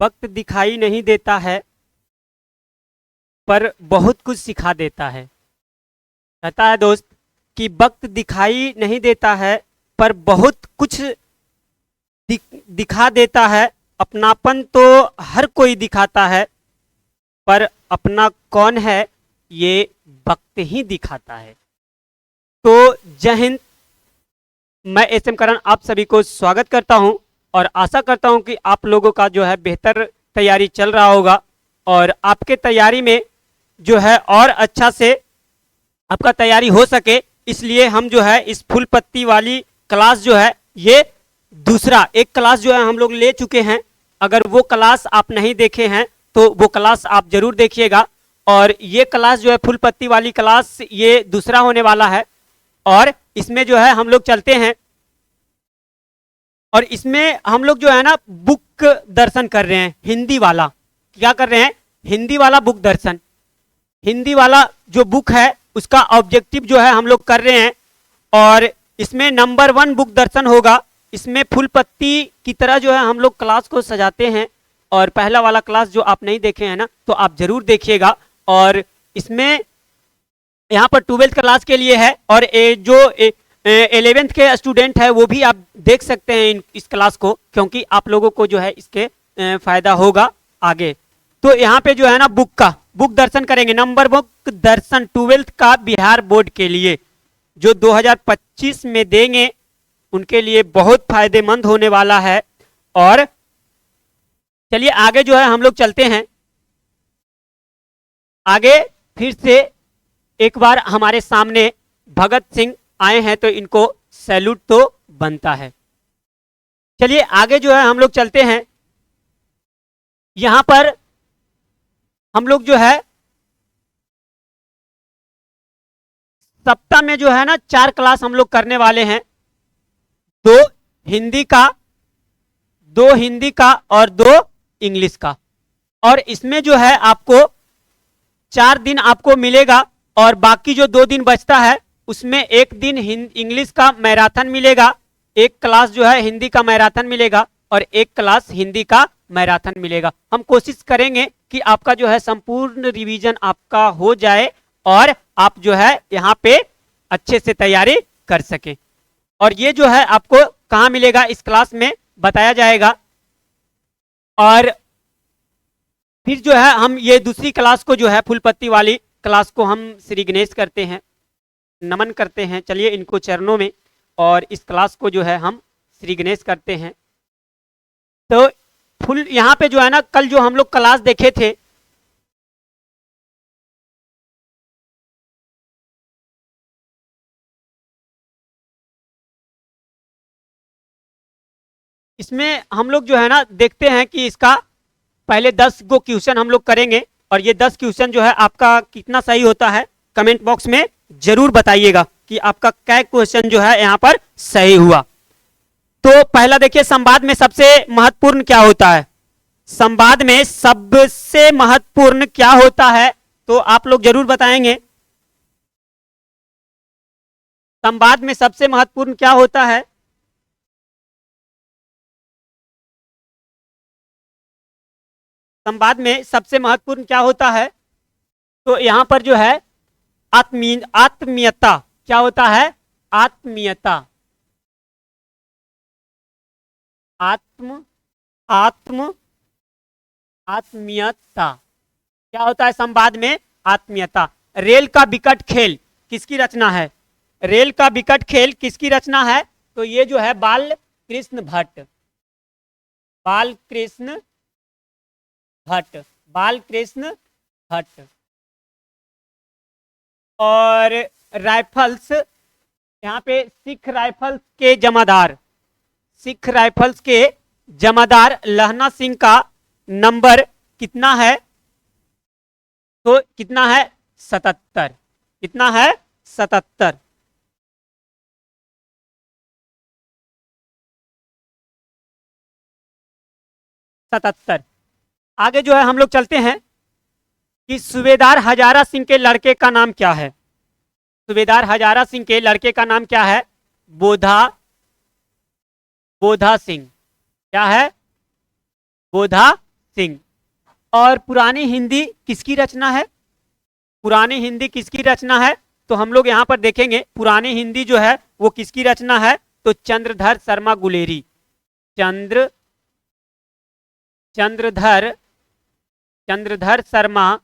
वक्त दिखाई नहीं देता है पर बहुत कुछ सिखा देता है। कहता है दोस्त कि वक्त दिखाई नहीं देता है पर बहुत कुछ दिखा देता है। अपनापन तो हर कोई दिखाता है पर अपना कौन है ये वक्त ही दिखाता है। तो जय हिंद, मैं एसएम करण आप सभी को स्वागत करता हूं और आशा करता हूं कि आप लोगों का जो है बेहतर तैयारी चल रहा होगा और आपके तैयारी में जो है और अच्छा से आपका तैयारी हो सके, इसलिए हम जो है इस फुल पत्ती वाली क्लास जो है ये दूसरा एक क्लास जो है हम लोग ले चुके हैं। अगर वो क्लास आप नहीं देखे हैं तो वो क्लास आप जरूर देखिएगा। और ये क्लास जो है फुल पत्ती वाली क्लास ये दूसरा होने वाला है और इसमें जो है हम लोग चलते हैं और इसमें हम लोग जो है ना बुक दर्शन कर रहे हैं। हिंदी वाला क्या कर रहे हैं? हिंदी वाला बुक दर्शन। हिंदी वाला जो बुक है उसका ऑब्जेक्टिव जो है हम लोग कर रहे हैं और इसमें नंबर 1 बुक दर्शन होगा। इसमें फुल पत्ती की तरह जो है हम लोग क्लास को सजाते हैं और पहला वाला क्लास जो आप नहीं देखे हैं ना तो आप जरूर देखिएगा। और इसमें यहाँ पर 12th क्लास के लिए है और जो 11th के स्टूडेंट है वो भी आप देख सकते हैं इस क्लास को, क्योंकि आप लोगों को जो है इसके फायदा होगा आगे। तो यहाँ पे जो है ना बुक दर्शन करेंगे। नंबर बुक दर्शन 12th का बिहार बोर्ड के लिए जो 2025 में देंगे उनके लिए बहुत फायदेमंद होने वाला है। और चलिए आगे जो है हम लोग चलते हैं आगे। फिर से एक बार हमारे सामने भगत सिंह आए हैं तो इनको सैल्यूट तो बनता है। चलिए आगे जो है हम लोग चलते हैं। यहां पर हम लोग जो है सप्ताह में जो है ना 4 क्लास हम लोग करने वाले हैं। 2 हिंदी का और 2 इंग्लिश का। और इसमें जो है आपको 4 दिन आपको मिलेगा और बाकी जो 2 दिन बचता है उसमें एक दिन इंग्लिश का मैराथन मिलेगा, एक क्लास जो है हिंदी का मैराथन मिलेगा और एक क्लास हिंदी का मैराथन मिलेगा। हम कोशिश करेंगे कि आपका जो है संपूर्ण रिवीजन आपका हो जाए और आप जो है यहाँ पे अच्छे से तैयारी कर सकें। और ये जो है आपको कहाँ मिलेगा इस क्लास में बताया जाएगा। और फिर जो है हम ये दूसरी क्लास को जो है फुल पत्ती वाली क्लास को हम श्री गणेश करते हैं, नमन करते हैं। चलिए इनको चरणों में और इस क्लास को जो है हम श्री गणेश करते हैं। तो फुल यहाँ पे जो है ना कल जो हम लोग क्लास देखे थे इसमें हम लोग जो है ना देखते हैं कि इसका पहले 10 गो क्वेश्चन हम लोग करेंगे और ये 10 क्वेश्चन जो है आपका कितना सही होता है कमेंट बॉक्स में जरूर बताइएगा कि आपका क्या क्वेश्चन जो है यहाँ पर सही हुआ। तो पहला देखिए, संवाद में सबसे महत्वपूर्ण क्या होता है? संवाद में सबसे महत्वपूर्ण क्या होता है? तो आप लोग जरूर बताएंगे। संवाद में सबसे महत्वपूर्ण क्या होता है? संवाद में सबसे महत्वपूर्ण क्या होता है? तो यहां पर जो है आत्मीयता क्या होता है? आत्मीयता, आत्मीयता क्या होता है संवाद में? आत्मीयता। रेल का विकट खेल किसकी रचना है? रेल का विकट खेल किसकी रचना है? तो ये जो है बाल कृष्ण भट्ट, बालकृष्ण भट्ट। और राइफल्स, यहाँ पे सिख राइफल्स के जमादार लहना सिंह का नंबर कितना है? तो कितना है? 77। कितना है? 77। आगे जो है हम लोग चलते हैं कि सूबेदार हजारा सिंह के लड़के का नाम क्या है? सूबेदार हजारा सिंह के लड़के का नाम क्या है? बोधा सिंह। क्या है? बोधा सिंह। और पुरानी हिंदी किसकी रचना है? पुरानी हिंदी किसकी रचना है? तो हम लोग यहां पर देखेंगे पुरानी हिंदी जो है वो किसकी रचना है, तो चंद्रधर शर्मा गुलेरी। चंद्रधर शर्मा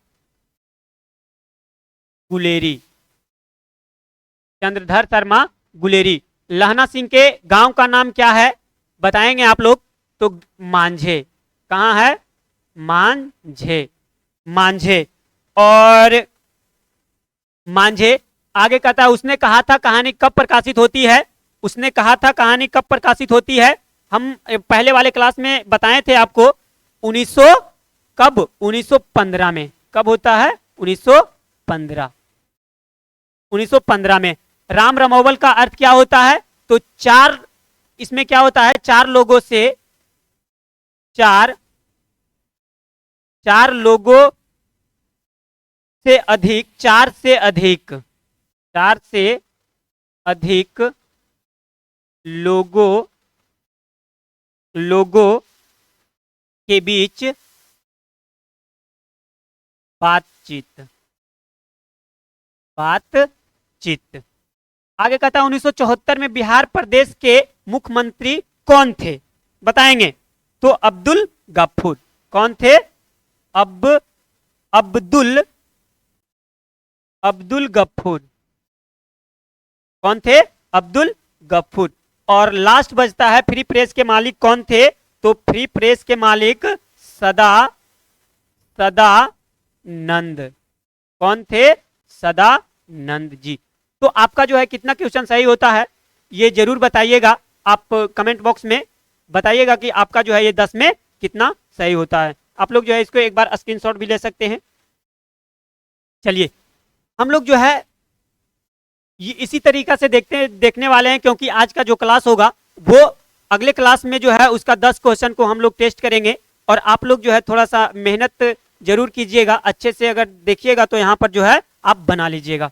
गुलेरी। चंद्रधर शर्मा गुलेरी। लहना सिंह के गांव का नाम क्या है बताएंगे आप लोग, तो मांझे। कहाँ है? मांझे। मांझे। और मांझे आगे कहता है उसने कहा था कहानी कब प्रकाशित होती है? उसने कहा था कहानी कब प्रकाशित होती है? हम पहले वाले क्लास में बताए थे आपको 1900 कब? 1915 में। कब होता है? 1915। 1915 में। राम रमोवल का अर्थ क्या होता है? तो चार, इसमें क्या होता है? चार लोगों से चार अधिक लोगों के बीच बातचीत। आगे कहता है 1974 में बिहार प्रदेश के मुख्यमंत्री कौन थे? बताएंगे तो अब्दुल गफूर। कौन थे? अब्दुल गफूर। कौन थे? अब्दुल गफूर। और लास्ट बचता है फ्री प्रेस के मालिक कौन थे? तो फ्री प्रेस के मालिक सदानंद। कौन थे? सदानंद जी। तो आपका जो है कितना क्वेश्चन सही होता है ये जरूर बताइएगा, आप कमेंट बॉक्स में बताइएगा कि आपका जो है ये 10 में कितना सही होता है। आप लोग जो है इसको एक बार स्क्रीनशॉट भी ले सकते हैं। चलिए हम लोग जो है ये इसी तरीका से देखने वाले हैं, क्योंकि आज का जो क्लास होगा वो अगले क्लास में जो है उसका 10 क्वेश्चन को हम लोग टेस्ट करेंगे। और आप लोग जो है थोड़ा सा मेहनत जरूर कीजिएगा, अच्छे से अगर देखिएगा तो यहाँ पर जो है आप बना लीजिएगा।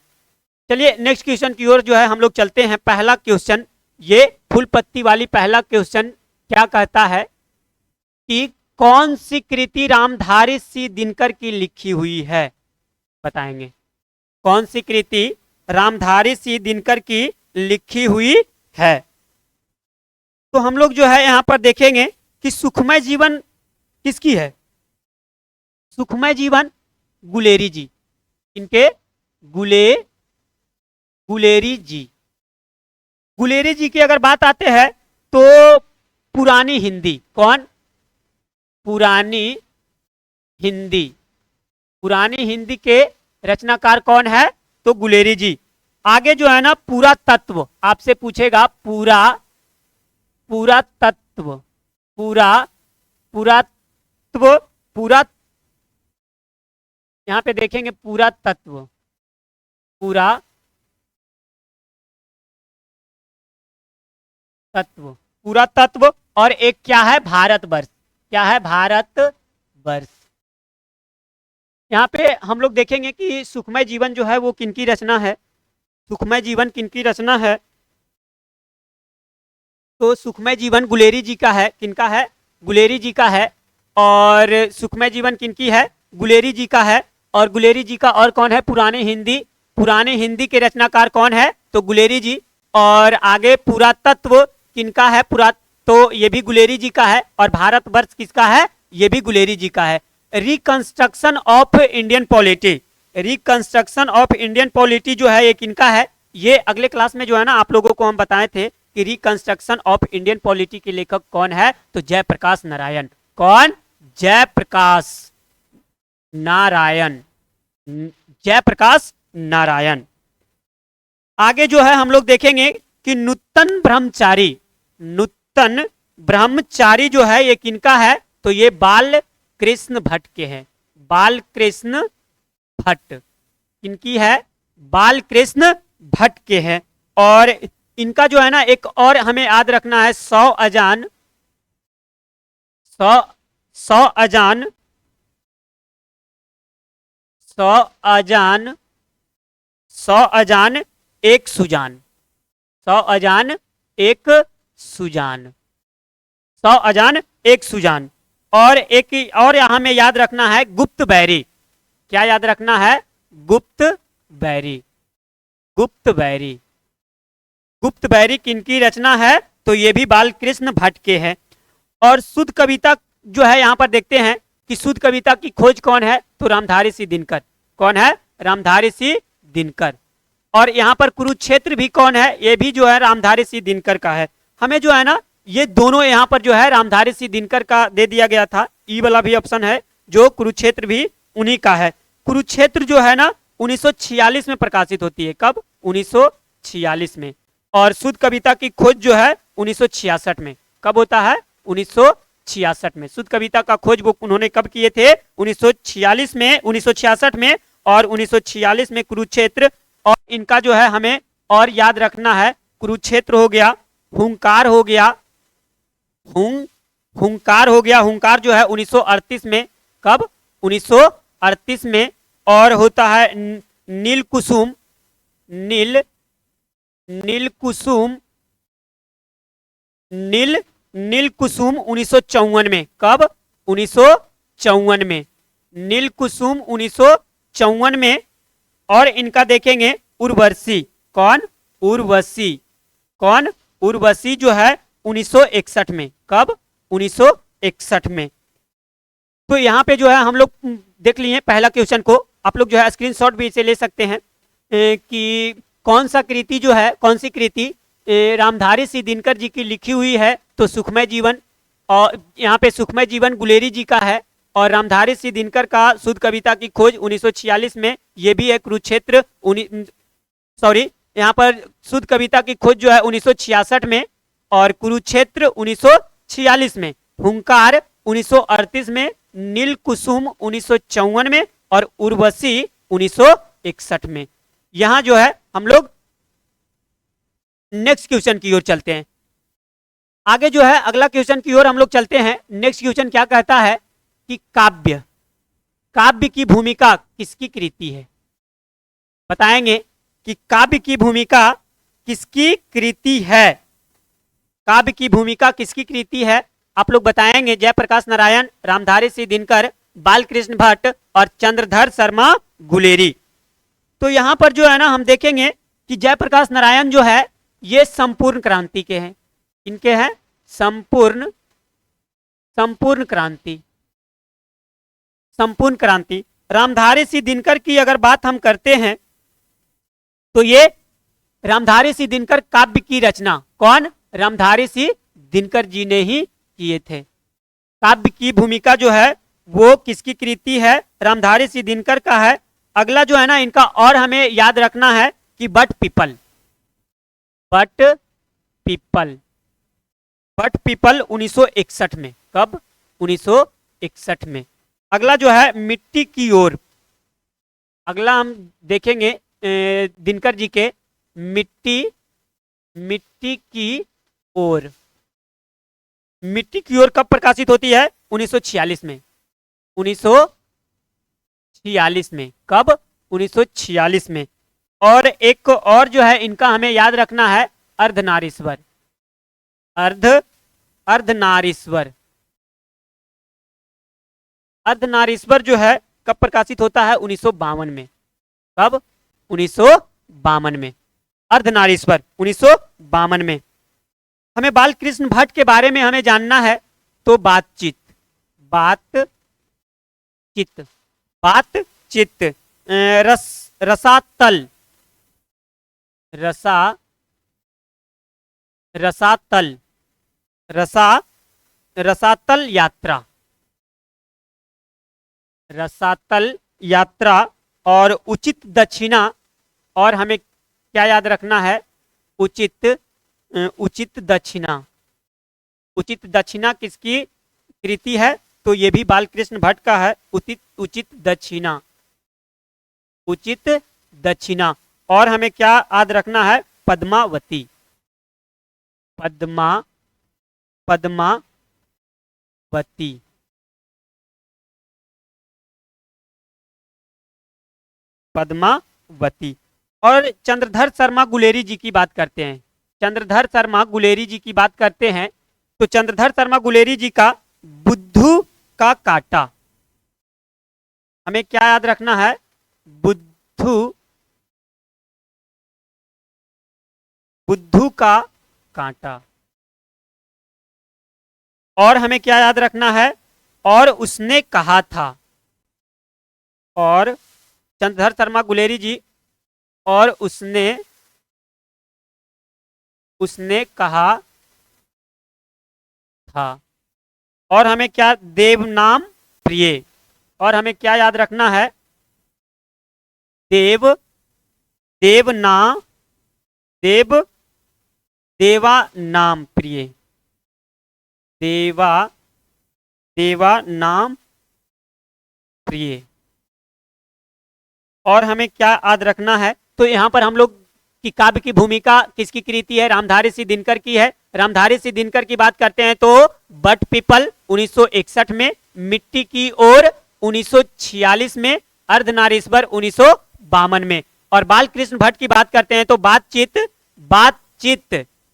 चलिए नेक्स्ट क्वेश्चन की ओर जो है हम लोग चलते हैं। पहला क्वेश्चन, ये फुल पत्ती वाली पहला क्वेश्चन क्या कहता है कि कौन सी कृति रामधारी सिंह दिनकर की लिखी हुई है? बताएंगे कौन सी कृति रामधारी सिंह दिनकर की लिखी हुई है? तो हम लोग जो है यहां पर देखेंगे कि सुखमय जीवन किसकी है? सुखमय जीवन गुलेरी जी। इनके गुलेरी जी। गुलेरी जी की अगर बात आते हैं तो पुरानी हिंदी। कौन? पुरानी हिंदी के रचनाकार कौन है? तो गुलेरी जी। आगे जो है ना पूरा तत्व आपसे पूछेगा, पूरा तत्व यहां पे देखेंगे पूरा तत्व। और एक क्या है? भारतवर्ष। क्या है? भारतवर्ष। यहाँ पे हम लोग देखेंगे कि सुखमय जीवन जो है वो किनकी रचना है? सुखमय जीवन किनकी रचना है? तो सुखमय जीवन गुलेरी जी का है। किनका है? गुलेरी जी का है। और सुखमय जीवन किनकी है? गुलेरी जी का है। और गुलेरी जी का और कौन है? पुरानी हिंदी के रचनाकार कौन है? तो गुलेरी जी। और आगे पुरातत्व किनका है? तो ये भी गुलेरी जी का है। और भारतवर्ष किसका है? ये भी गुलेरी जी का है। रिकंस्ट्रक्शन ऑफ इंडियन पॉलिटी जो है ये किनका है? ये अगले क्लास में जो है ना आप लोगों को हम बताए थे कि रिकंस्ट्रक्शन ऑफ इंडियन पॉलिटी के लेखक कौन है? तो जयप्रकाश नारायण। कौन? जयप्रकाश नारायण। आगे जो है हम लोग देखेंगे कि नूतन ब्रह्मचारी जो है ये किनका है? तो ये बाल कृष्ण भट्ट के हैं। बाल कृष्ण भट्ट किनकी है? बाल कृष्ण भट्ट के हैं। और इनका जो है ना एक और हमें याद रखना है, 100 अजान एक सुजान। 100 अजान एक सुजान। और एक और यहाँ में याद रखना है गुप्त बैरी। क्या याद रखना है? गुप्त बैरी। गुप्त बैरी, गुप्त बैरी किनकी रचना है? तो ये भी बालकृष्ण भट्ट के है। और शुद्ध कविता जो है यहाँ पर देखते हैं कि शुद्ध कविता की खोज कौन है? तो रामधारी सिंह दिनकर। कौन है? रामधारी सिंह दिनकर। और यहाँ पर कुरुक्षेत्र भी कौन है? ये भी जो है रामधारी सिंह दिनकर का है। हमें जो है ना ये दोनों यहाँ पर जो है रामधारी सिंह दिनकर का दे दिया गया था। ई वाला भी ऑप्शन है जो कुरुक्षेत्र भी उन्हीं का है। कुरुक्षेत्र जो है ना 1946 में प्रकाशित होती है। कब? 1946 में। और शुद्ध कविता की खोज जो है 1966 में। कब होता है? 1966 में। शुद्ध कविता का खोज वो उन्होंने कब किए थे? 1946 में, 1966 में और 1946 में कुरुक्षेत्र। और इनका जो है हमें और याद रखना है, कुरुक्षेत्र हो गया, हुंकार हो गया, हुंकार हो गया। हुंकार जो है 1938 में। कब? 1938 में। और होता है नील कुसुम, नील कुसुम, नील कुसुम 1954 में। कब? 1954 में। नील कुसुम 1954 में। और इनका देखेंगे उर्वशी। कौन? उर्वशी। कौन? उर्वशी जो है 1961 में। कब? 1961 में। तो यहाँ पे जो है हम लोग देख लिए पहला क्वेश्चन को। आप लोग जो है स्क्रीनशॉट भी इसे ले सकते हैं कि कौन सा कृति जो है, कौन सी कृति रामधारी सिंह दिनकर जी की लिखी हुई है? तो सुखमय जीवन। और यहाँ पे सुखमय जीवन गुलेरी जी का है। और रामधारी सिंह दिनकर का शुद्ध कविता की खोज 1946 में। ये भी है कुरुक्षेत्र सॉरी, यहाँ पर शुद्ध कविता की खोज जो है 1966 में। और कुरुक्षेत्र 1946 में। हुंकार 1938 में। नील कुसुम 1954 में। और उर्वशी 1961 में। यहां जो है हम लोग नेक्स्ट क्वेश्चन की ओर चलते हैं। आगे जो है अगला क्वेश्चन की ओर हम लोग चलते हैं। नेक्स्ट क्वेश्चन क्या कहता है कि काव्य, काव्य की भूमिका किसकी कृति है? बताएंगे कि काव्य की भूमिका किसकी कृति है? काव्य की भूमिका किसकी कृति है? आप लोग बताएंगे। जयप्रकाश नारायण, रामधारी सिंह दिनकर, बालकृष्ण भट्ट और चंद्रधर शर्मा गुलेरी। तो यहां पर जो है ना हम देखेंगे कि जयप्रकाश नारायण जो है ये संपूर्ण क्रांति के हैं। इनके हैं संपूर्ण क्रांति, संपूर्ण क्रांति। रामधारी सिंह दिनकर की अगर बात हम करते हैं तो ये रामधारी सिंह दिनकर काव्य की रचना कौन? रामधारी सिंह दिनकर जी ने ही किए थे। काव्य की भूमिका जो है वो किसकी कृति है? रामधारी सिंह दिनकर का है। अगला जो है ना इनका और हमें याद रखना है कि but people, but people, but people 1961 में। कब? 1961 में। अगला जो है मिट्टी की ओर। अगला हम देखेंगे दिनकर जी के मिट्टी की ओर। मिट्टी की ओर कब प्रकाशित होती है? 1946 में। 1946 में। कब? 1946 में। और एक और जो है इनका हमें याद रखना है अर्धनारीश्वर, अर्धनारीश्वर। अर्धनारीश्वर जो है कब प्रकाशित होता है? 1952 में। कब? 1952 में। अर्धनारीश्वर 1952 में। हमें बालकृष्ण भट्ट के बारे में हमें जानना है तो बातचीत, रसातल, रसातल यात्रा, रसातल यात्रा। और उचित दक्षिणा। और हमें क्या याद रखना है? उचित दक्षिणा। उचित दक्षिणा किसकी कृति है? तो ये भी बालकृष्ण भट्ट का है। उचित दक्षिणा, उचित दक्षिणा। और हमें क्या याद रखना है? पद्मावती, पद्मावती। पद्मावती। और चंद्रधर शर्मा गुलेरी जी की बात करते हैं। चंद्रधर शर्मा गुलेरी जी की बात करते हैं तो चंद्रधर शर्मा गुलेरी जी का बुद्धू का कांटा। हमें क्या याद रखना है? बुद्धू का कांटा। और हमें क्या याद रखना है? और उसने कहा था। और चंद्रधर शर्मा गुलेरी जी, और उसने कहा था। और हमें क्या? देव नाम प्रिय। और हमें क्या याद रखना है? देव देवना देव देवा नाम प्रिय। देवा नाम प्रिय। और हमें क्या याद रखना है? तो यहां पर हम लोग की काव्य की भूमिका किसकी कृति है? रामधारी सिंह दिनकर की है। रामधारी सिंह दिनकर की बात करते हैं तो बट पीपल 1961 में, मिट्टी की ओर 1946 में, अर्धनारीश्वर 1952 में। और बालकृष्ण भट्ट की बात करते हैं तो बातचीत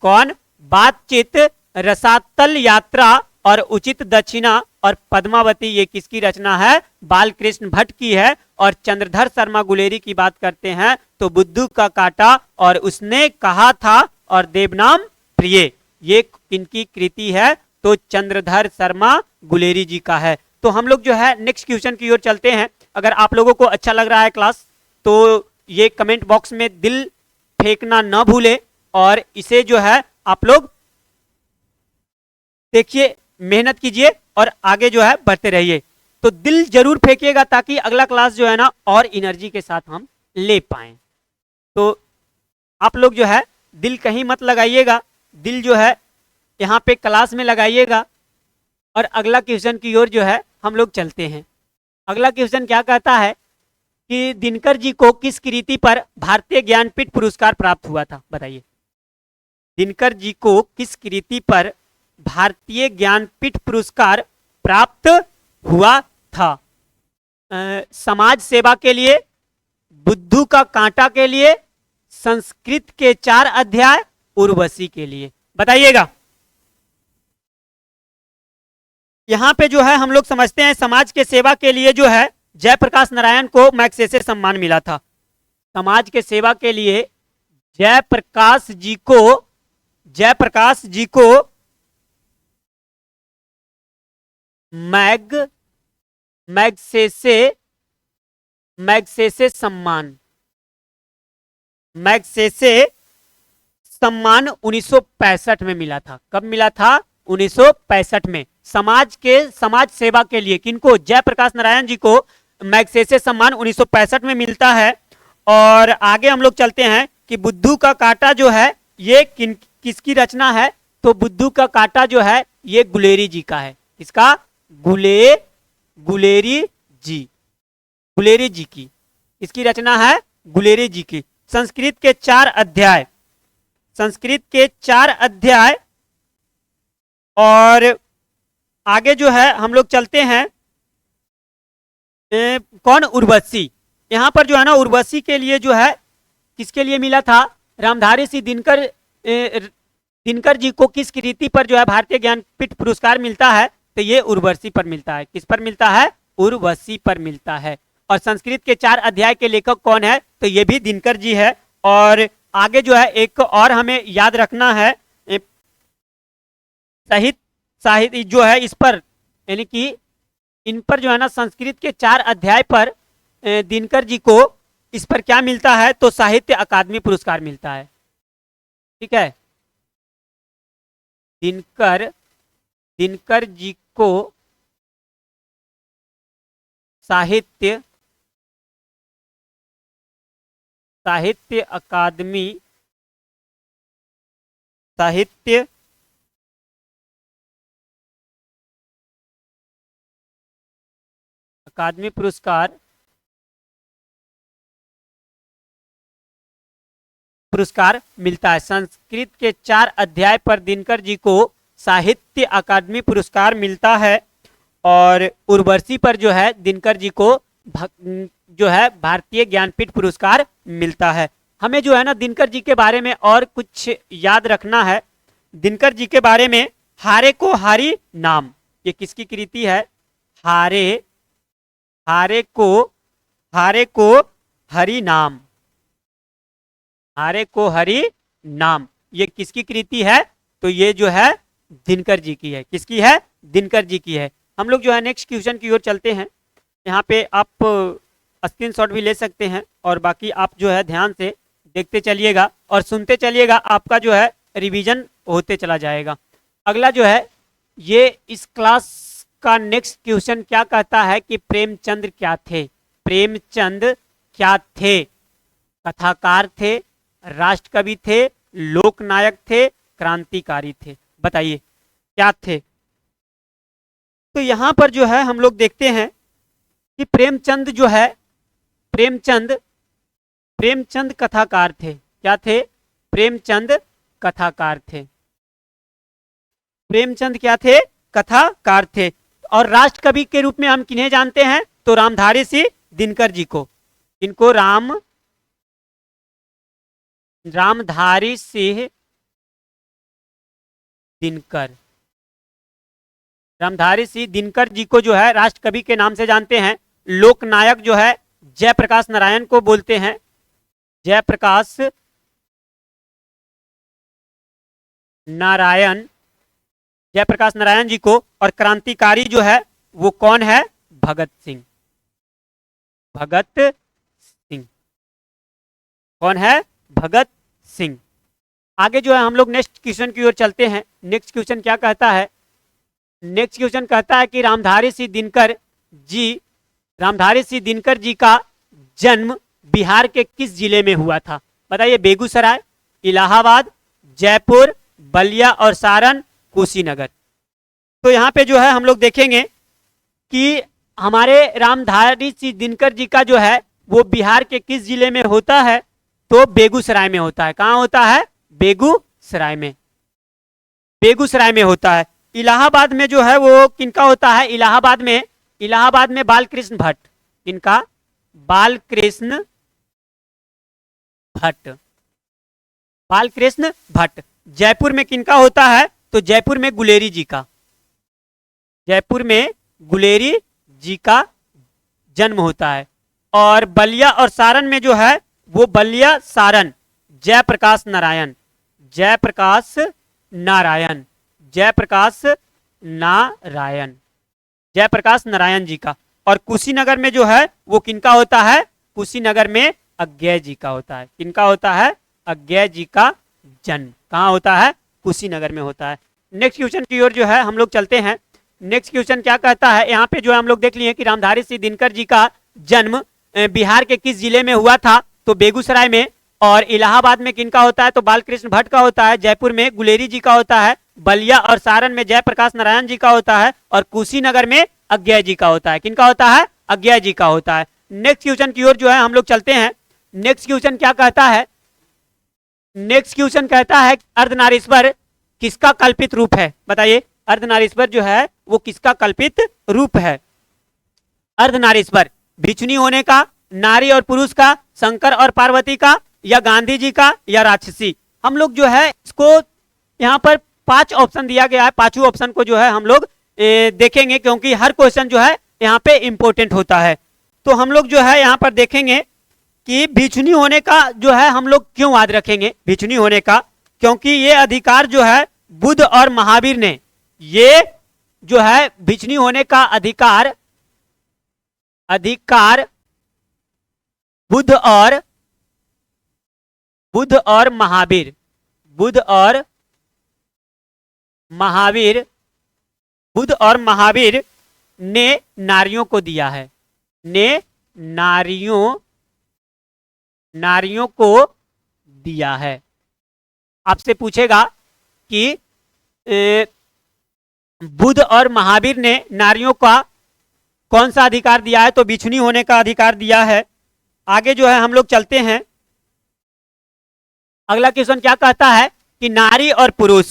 कौन? बातचीत, रसातल यात्रा और उचित दक्षिणा और पद्मावती, ये किसकी रचना है? बालकृष्ण भट्ट की है। और चंद्रधर शर्मा गुलेरी की बात करते हैं तो बुद्धू का कांटा और उसने कहा था और देवनाम प्रिय, ये किनकी कृति है? तो चंद्रधर शर्मा गुलेरी जी का है। तो हम लोग जो है नेक्स्ट क्वेश्चन की ओर चलते हैं। अगर आप लोगों को अच्छा लग रहा है क्लास तो ये कमेंट बॉक्स में दिल फेंकना ना भूले, और इसे जो है आप लोग देखिए, मेहनत कीजिए और आगे जो है बढ़ते रहिए। तो दिल जरूर फेंकिएगा ताकि अगला क्लास जो है ना और एनर्जी के साथ हम ले पाए। तो आप लोग जो है दिल कहीं मत लगाइएगा, दिल जो है यहाँ पे क्लास में लगाइएगा। और अगला क्वेश्चन की ओर जो है हम लोग चलते हैं। अगला क्वेश्चन क्या कहता है कि दिनकर जी को किस कृति पर भारतीय ज्ञानपीठ पुरस्कार प्राप्त हुआ था? बताइए। दिनकर जी को किस कृति पर भारतीय ज्ञानपीठ पुरस्कार प्राप्त हुआ था? समाज सेवा के लिए, बुद्धू का कांटा के लिए, संस्कृत के 4 अध्याय, उर्वशी के लिए। बताइएगा। यहां पे जो है हम लोग समझते हैं समाज के सेवा के लिए जो है जयप्रकाश नारायण को मैग्सेसे सम्मान मिला था। समाज के सेवा के लिए जयप्रकाश जी को मैग्सेसे सम्मान 1965 में मिला था। कब मिला था? 1965 में। समाज सेवा के लिए किनको? जयप्रकाश नारायण जी को मैग्सेसे सम्मान 1965 में मिलता है। और आगे हम लोग चलते हैं कि बुद्धू का कांटा जो है ये किसकी रचना है? तो बुद्धू का कांटा जो है ये गुलेरी जी का है। किसका? गुलेरी जी की। इसकी रचना है गुलेरी जी की। संस्कृत के 4 अध्याय। और आगे जो है हम लोग चलते हैं कौन? उर्वशी। यहां पर जो है ना उर्वशी के लिए जो है किसके लिए मिला था? रामधारी सिंह दिनकर जी को किस कृति पर जो है भारतीय ज्ञानपीठ पुरस्कार मिलता है? तो ये उर्वशी पर मिलता है। किस पर मिलता है? उर्वशी पर मिलता है। और संस्कृत के 4 अध्याय के लेखक कौन है? तो ये भी दिनकर जी है। और आगे जो है एक और हमें याद रखना है, साहित्य जो है इस पर, यानी कि इन पर जो है ना संस्कृत के 4 अध्याय पर दिनकर जी को इस पर क्या मिलता है? तो साहित्य अकादमी पुरस्कार मिलता है। ठीक है, दिनकर जी को साहित्य अकादमी पुरस्कार मिलता है। संस्कृत के 4 अध्याय पर दिनकर जी को साहित्य अकादमी पुरस्कार मिलता है। और उर्वशी पर जो है दिनकर जी को जो है भारतीय ज्ञानपीठ पुरस्कार मिलता है। हमें जो है ना दिनकर जी के बारे में और कुछ याद रखना है। दिनकर जी के बारे में हारे को हारी नाम, ये किसकी कृति है? हारे हारे को हरि नाम, हारे को हरि नाम, ये किसकी कृति है? तो ये जो है दिनकर जी की है। किसकी है? दिनकर जी की है। हम लोग जो है नेक्स्ट क्वेश्चन की ओर चलते हैं। यहाँ पे आप स्क्रीनशॉट भी ले सकते हैं और बाकी आप जो है ध्यान से देखते चलिएगा और सुनते चलिएगा, आपका जो है रिवीजन होते चला जाएगा। अगला जो है ये इस क्लास का नेक्स्ट क्वेश्चन क्या कहता है कि प्रेमचंद क्या थे? प्रेमचंद क्या थे? कथाकार थे, राष्ट्रकवि थे, लोकनायक थे, क्रांतिकारी थे? बताइए क्या थे? तो यहां पर जो है हम लोग देखते हैं कि प्रेमचंद जो है, प्रेमचंद कथाकार थे। क्या थे? प्रेमचंद कथाकार थे। प्रेमचंद क्या थे? कथाकार थे। और राष्ट्रकवि के रूप में हम किन्हें जानते हैं? तो रामधारी सिंह दिनकर जी को। इनको रामधारी सिंह दिनकर, रामधारी सिंह दिनकर जी को जो है राष्ट्रकवि के नाम से जानते हैं। लोकनायक जो है जयप्रकाश नारायण को बोलते हैं, जयप्रकाश नारायण, जयप्रकाश नारायण जी को। और क्रांतिकारी जो है वो कौन है? भगत सिंह, भगत सिंह। कौन है? भगत सिंह। आगे जो है हम लोग नेक्स्ट क्वेश्चन की ओर चलते हैं। नेक्स्ट क्वेश्चन क्या कहता है? नेक्स्ट क्वेश्चन कहता है कि रामधारी सिंह दिनकर जी का जन्म बिहार के किस जिले में हुआ था? बताइए। बेगूसराय, इलाहाबाद, जयपुर, बलिया और सारण, कुशीनगर। तो यहाँ पे जो है हम लोग देखेंगे कि हमारे रामधारी सिंह दिनकर जी का जो है वो बिहार के किस जिले में होता है? तो बेगूसराय में होता है। कहाँ होता है? बेगूसराय में, बेगूसराय में होता है। इलाहाबाद में जो है वो किनका होता है? इलाहाबाद में बालकृष्ण भट्ट। किनका? बालकृष्ण भट्ट, बालकृष्ण भट्ट। जयपुर में किनका होता है? तो जयपुर में गुलेरी जी का, जयपुर में गुलेरी जी का जन्म होता है। और बलिया और सारण में जो है वो बलिया सारण जयप्रकाश नारायण, जयप्रकाश नारायण, जयप्रकाश नारायण, जयप्रकाश नारायण जी का। और कुशीनगर में जो है वो किनका होता है? कुशीनगर में अज्ञेय जी का होता है। किनका होता है? अज्ञेय जी का जन्म कहाँ होता है? कुशीनगर में होता है। नेक्स्ट क्वेश्चन की ओर जो है हम लोग चलते हैं। नेक्स्ट क्वेश्चन क्या कहता है? यहाँ पे जो है हम लोग देख लिए कि रामधारी सिंह दिनकर जी का जन्म बिहार के किस जिले में हुआ था? तो बेगूसराय में। और इलाहाबाद में किनका होता है? तो बालकृष्ण भट्ट का होता है। जयपुर में गुलेरी जी का होता है। बलिया और सारण में जयप्रकाश नारायण जी का होता है। और कुशीनगर में अज्ञेय जी का होता है। किनका होता है? अज्ञेय जी का होता है। नेक्स्ट क्वेश्चन की ओर जो है हम लोग चलते हैं। नेक्स्ट क्वेश्चन क्या कहता है? नेक्स्ट क्वेश्चन कहता है अर्धनारीश्वर किसका कल्पित रूप है? बताइए। अर्धनारीश्वर जो है वो किसका कल्पित रूप है? अर्धनारीश्वर भिक्षुणी होने का, नारी और पुरुष का, शंकर और पार्वती का, या गांधी जी का, या राक्षसी? हम लोग जो है इसको यहाँ पर 5 ऑप्शन दिया गया है। 5 ऑप्शन को जो है हम लोग देखेंगे क्योंकि हर क्वेश्चन जो है यहाँ पे इंपॉर्टेंट होता है। तो हम लोग जो है यहाँ पर देखेंगे कि भिक्षुणी होने का जो है हम लोग क्यों याद रखेंगे भिक्षुणी होने का? क्योंकि ये अधिकार जो है बुद्ध और महावीर ने, ये जो है भिक्षुणी होने का अधिकार बुद्ध और महावीर ने नारियों को दिया है, ने नारियों को दिया है। आपसे पूछेगा कि बुद्ध और महावीर ने नारियों का कौन सा अधिकार दिया है? तो भिक्षुणी होने का अधिकार दिया है। आगे जो है हम लोग चलते हैं। अगला क्वेश्चन क्या कहता है कि नारी और पुरुष,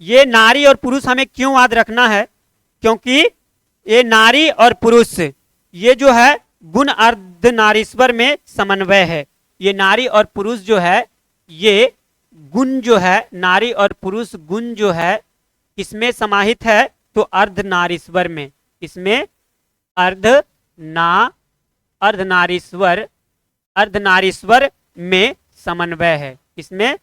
ये नारी और पुरुष हमें क्यों याद रखना है? क्योंकि ये नारी और पुरुष ये जो है गुण अर्धनारीश्वर में समन्वय है। ये नारी और पुरुष जो है ये गुण जो है, नारी और पुरुष गुण जो है किसमें समाहित है? तो अर्धनारीश्वर में। इसमें अर्धनारीश्वर, अर्धनारीश्वर में समन्वय है। इसमें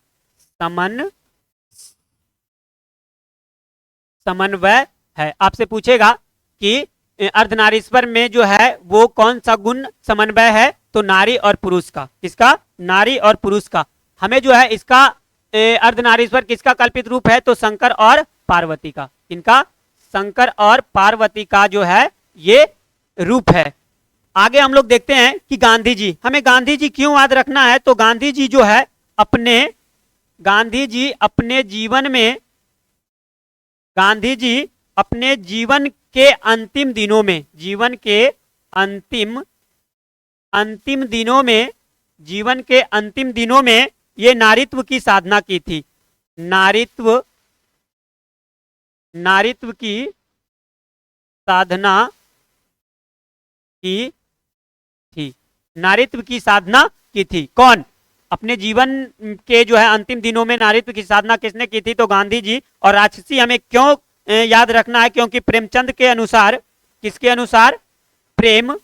समन्वय है। आपसे पूछेगा कि अर्धनारीश्वर में जो है वो कौन सा गुण समन्वय है, तो नारी और पुरुष का। किसका? नारी और पुरुष का। हमें जो है इसका अर्धनारीश्वर किसका कल्पित रूप है, तो शंकर और पार्वती का। इनका शंकर और पार्वती का जो है ये रूप है। आगे हम लोग देखते हैं कि गांधी जी, हमें गांधी जी क्यों याद रखना है, तो गांधी जी जो है गांधी जी अपने जीवन में, गांधी जी अपने जीवन के अंतिम दिनों में, जीवन के अंतिम दिनों में, जीवन के अंतिम दिनों में ये नारीत्व की साधना की थी। नारीत्व की साधना की थी। नारीत्व की साधना की थी। कौन? अपने जीवन के जो है अंतिम दिनों में नारीत्व की साधना किसने की थी, तो गांधी जी। और राजसी हमें क्यों याद रखना है, क्योंकि प्रेमचंद के अनुसार, किसके अनुसार? प्रेमचंद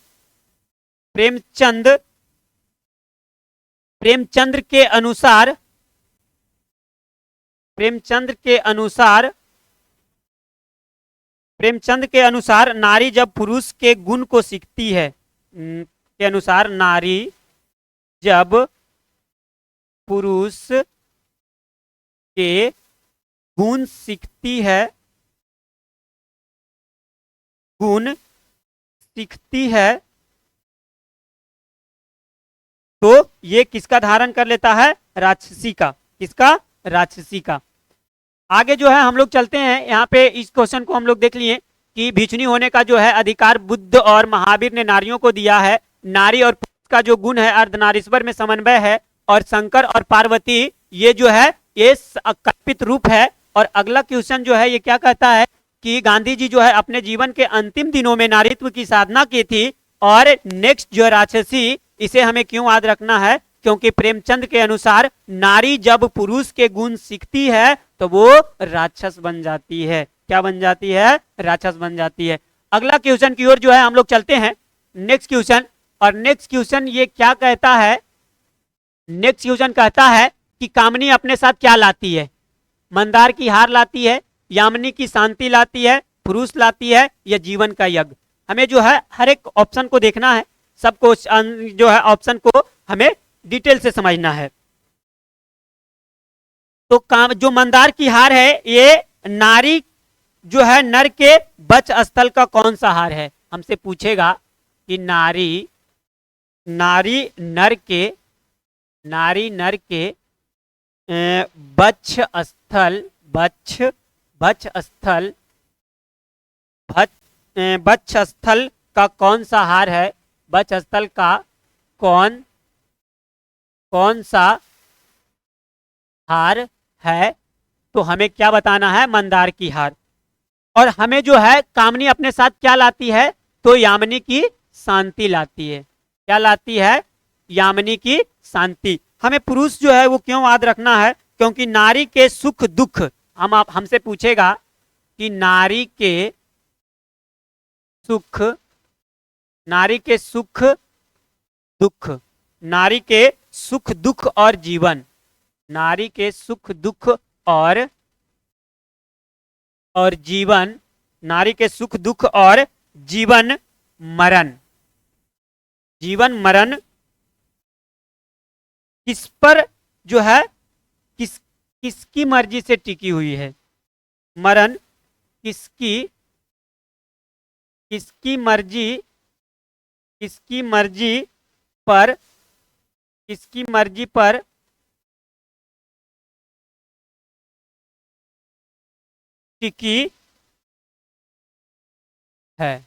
के अनुसार, प्रेमचंद के अनुसार नारी जब पुरुष के गुण को सीखती है, के अनुसार नारी जब पुरुष के गुण सीखती है, तो ये किसका धारण कर लेता है? राक्षसी का। किसका? राक्षसी का। आगे जो है हम लोग चलते हैं, यहाँ पे इस क्वेश्चन को हम लोग देख लिए कि भिक्षुणी होने का जो है अधिकार बुद्ध और महावीर ने नारियों को दिया है। नारी और पुरुष का जो गुण है अर्धनारीश्वर में समन्वय है, और शंकर और पार्वती ये जो है ये कल्पित रूप है। और अगला क्वेश्चन जो है ये क्या कहता है कि गांधी जी जो है अपने जीवन के अंतिम दिनों में नारीत्व की साधना की थी। और नेक्स्ट जो है राक्षसी, इसे हमें क्यों याद रखना है, क्योंकि प्रेमचंद के अनुसार नारी जब पुरुष के गुण सीखती है तो वो राक्षस बन जाती है। क्या बन जाती है? राक्षस बन जाती है। अगला क्वेश्चन की ओर जो है हम लोग चलते हैं, नेक्स्ट क्वेश्चन। और नेक्स्ट क्वेश्चन ये क्या कहता है? नेक्स्ट क्वेश्चन कहता है कि कामनी अपने साथ क्या लाती है? मंदार की हार लाती है, यामिनी की शांति लाती है, पुरुष लाती है, या जीवन का यज्ञ? हमें जो है हर एक ऑप्शन को देखना है, सबको जो है ऑप्शन को हमें डिटेल से समझना है। तो काम जो मंदार की हार है ये नारी जो है नर के बच स्थल का कौन सा हार है? हमसे पूछेगा कि नारी नर के बच स्थल का कौन सा हार है? बच स्थल का कौन सा हार है? तो हमें क्या बताना है? मंदार की हार। और हमें जो है कामनी अपने साथ क्या लाती है? तो यामिनी की शांति लाती है। क्या लाती है? यामिनी की शांति। हमें पुरुष जो है वो क्यों याद रखना है? क्योंकि नारी के सुख दुख, हमसे पूछेगा कि नारी के सुख दुख और जीवन, नारी के सुख दुख और जीवन, नारी के सुख दुख और जीवन मरण किस पर जो है किसकी मर्जी से टिकी हुई है? मरण किसकी मर्जी पर टिकी है?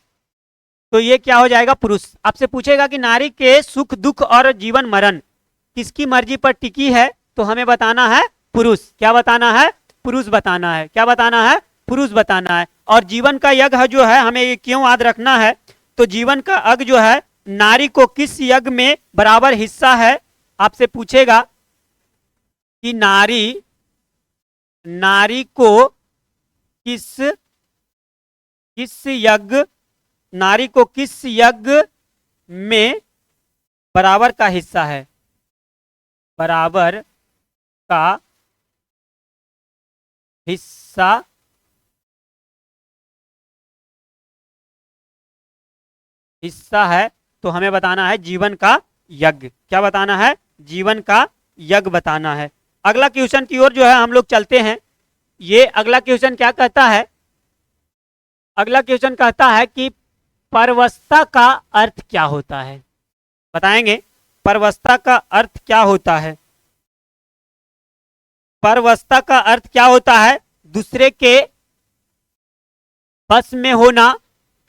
तो ये क्या हो जाएगा? पुरुष। आपसे पूछेगा कि नारी के सुख दुख और जीवन मरण किसकी मर्जी पर टिकी है? तो हमें बताना है पुरुष। क्या बताना है? पुरुष बताना है। क्या बताना है? पुरुष बताना है। और जीवन का यज्ञ जो है हमें ये क्यों याद रखना है? तो जीवन का यज्ञ जो है नारी को किस यज्ञ में बराबर हिस्सा है? आपसे पूछेगा कि नारी को किस यज्ञ नारी को किस यज्ञ में बराबर का हिस्सा है? बराबर का हिस्सा है, तो हमें बताना है जीवन का यज्ञ। क्या बताना है? जीवन का यज्ञ बताना है। अगला क्वेश्चन की ओर जो है हम लोग चलते हैं। ये अगला क्वेश्चन क्या कहता है? अगला क्वेश्चन कहता है कि परवस्ता का अर्थ क्या होता है? बताएंगे परवस्ता का अर्थ क्या होता है? परवस्ता का अर्थ क्या होता है? दूसरे के बस में होना,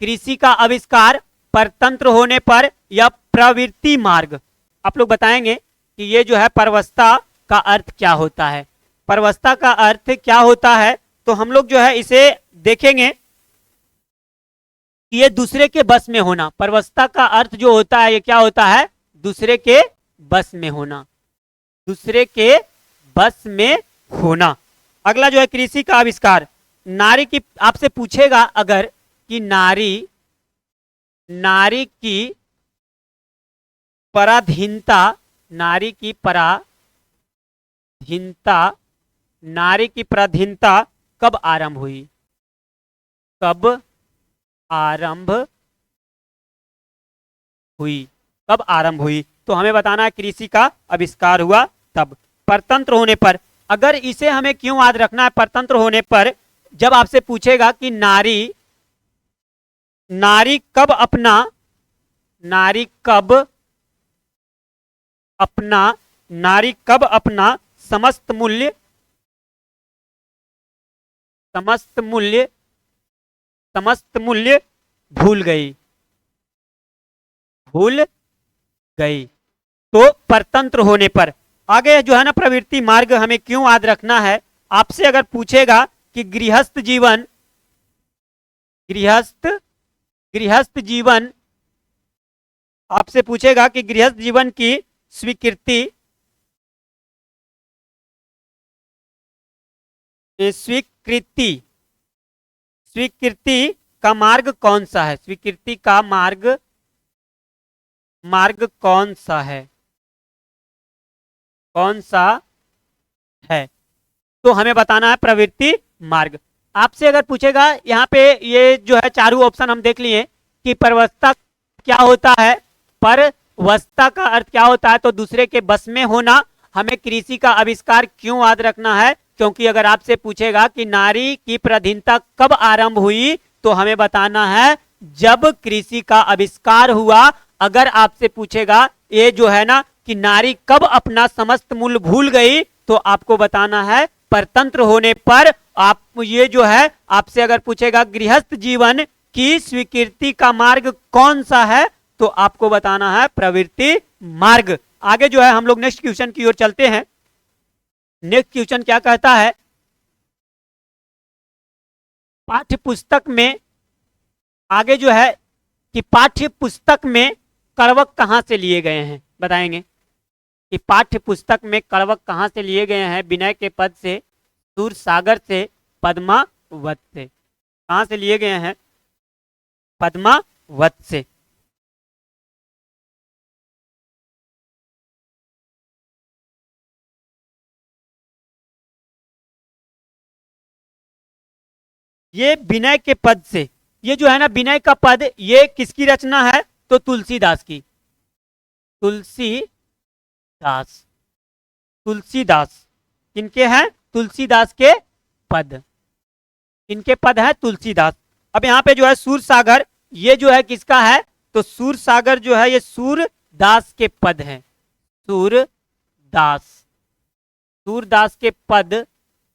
कृषि का आविष्कार, परतंत्र होने पर, या प्रवृत्ति मार्ग। आप लोग बताएंगे कि ये जो है परवस्ता का अर्थ क्या होता है। परवस्ता का अर्थ क्या होता है? तो हम लोग जो है इसे देखेंगे कि ये दूसरे के बस में होना। परवस्ता का अर्थ जो होता है ये क्या होता है? दूसरे के बस में होना, दूसरे के बस में होना। अगला जो है कृषि का आविष्कार। नारी की आपसे पूछेगा अगर कि नारी की पराधीनता, नारी की पराधीनता कब आरंभ हुई? कब आरंभ हुई? तो हमें बताना है कृषि का आविष्कार हुआ तब। परतंत्र होने पर, अगर इसे हमें क्यों याद रखना है? परतंत्र होने पर जब आपसे पूछेगा कि नारी कब अपना समस्त मूल्य भूल गई, तो परतंत्र होने पर। आगे जो है ना प्रवृत्ति मार्ग, हमें क्यों याद रखना है? आपसे अगर पूछेगा कि गृहस्थ जीवन आपसे पूछेगा कि गृहस्थ जीवन की स्वीकृति का मार्ग कौन सा है? स्वीकृति का मार्ग कौन सा है? तो हमें बताना है प्रवृत्ति मार्ग। आपसे अगर पूछेगा, यहाँ पे ये जो है चारों ऑप्शन हम देख लिए कि परवस्ता क्या होता है, परवस्ता का अर्थ क्या होता है, तो दूसरे के बस में होना। हमें कृषि का आविष्कार क्यों याद रखना है? क्योंकि अगर आपसे पूछेगा कि नारी की पराधीनता कब आरंभ हुई, तो हमें बताना है जब कृषि का आविष्कार हुआ। अगर आपसे पूछेगा ये जो है ना कि नारी कब अपना समस्त मूल्य भूल गई, तो आपको बताना है परतंत्र होने पर। आप ये जो है आपसे अगर पूछेगा गृहस्थ जीवन की स्वीकृति का मार्ग कौन सा है, तो आपको बताना है प्रवृत्ति मार्ग। आगे जो है हम लोग नेक्स्ट क्वेश्चन की ओर चलते हैं। नेक्स्ट क्वेश्चन क्या कहता है? पाठ्य पुस्तक में, आगे जो है कि पाठ्य पुस्तक में कड़वक कहां से लिए गए हैं? बताएंगे कि पाठ्य पुस्तक में कड़वक कहां से लिए गए हैं? विनय के पद से, सूरसागर से, पद्मावत से। कहां से लिए गए हैं? पद्मावत से। ये विनय के पद से, ये जो है ना विनय का पद, ये किसकी रचना है? तो तुलसीदास की। तुलसीदास किनके हैं? तुलसीदास के पद। इनके पद है तुलसीदास। अब यहाँ पे जो है सूरसागर, ये जो है किसका है? तो सूरसागर जो है ये सूरदास के पद हैं। सूरदास के पद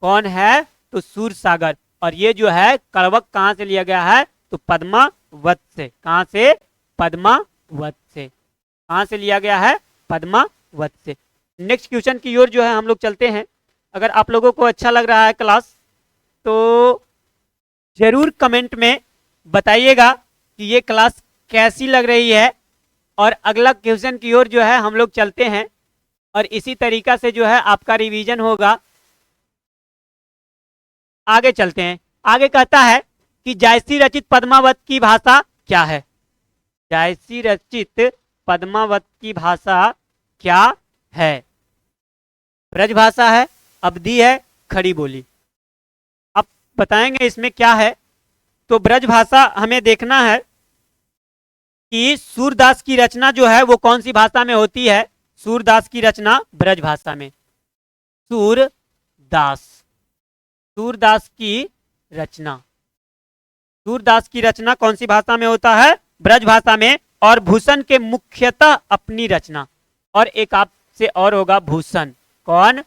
कौन है? तो सूरसागर। और ये जो है कड़वक कहां से लिया गया है? तो पद्मावत से। कहां से? पद्मावत से। कहां से लिया गया है? पद्मावत से। नेक्स्ट क्वेश्चन की ओर जो है हम लोग चलते हैं। अगर आप लोगों को अच्छा लग रहा है क्लास, तो जरूर कमेंट में बताइएगा कि ये क्लास कैसी लग रही है। और अगला क्वेश्चन की ओर जो है हम लोग चलते हैं, और इसी तरीका से जो है आपका रिवीजन होगा। आगे चलते हैं। आगे कहता है कि जायसी रचित पद्मावत की भाषा क्या है? जायसी रचित पद्मावत की भाषा क्या है? ब्रजभाषा है, अवधी है, खड़ी बोली? अब बताएंगे इसमें क्या है। तो ब्रजभाषा हमें देखना है कि सूरदास की रचना जो है वो कौन सी भाषा में होती है। सूरदास की रचना ब्रजभाषा में। सूरदास, सूरदास की रचना, सूरदास की रचना कौन सी भाषा में होता है? ब्रजभाषा में। और भूषण के मुख्यतः अपनी रचना। और एक आपसे और होगा भूषण, कौन?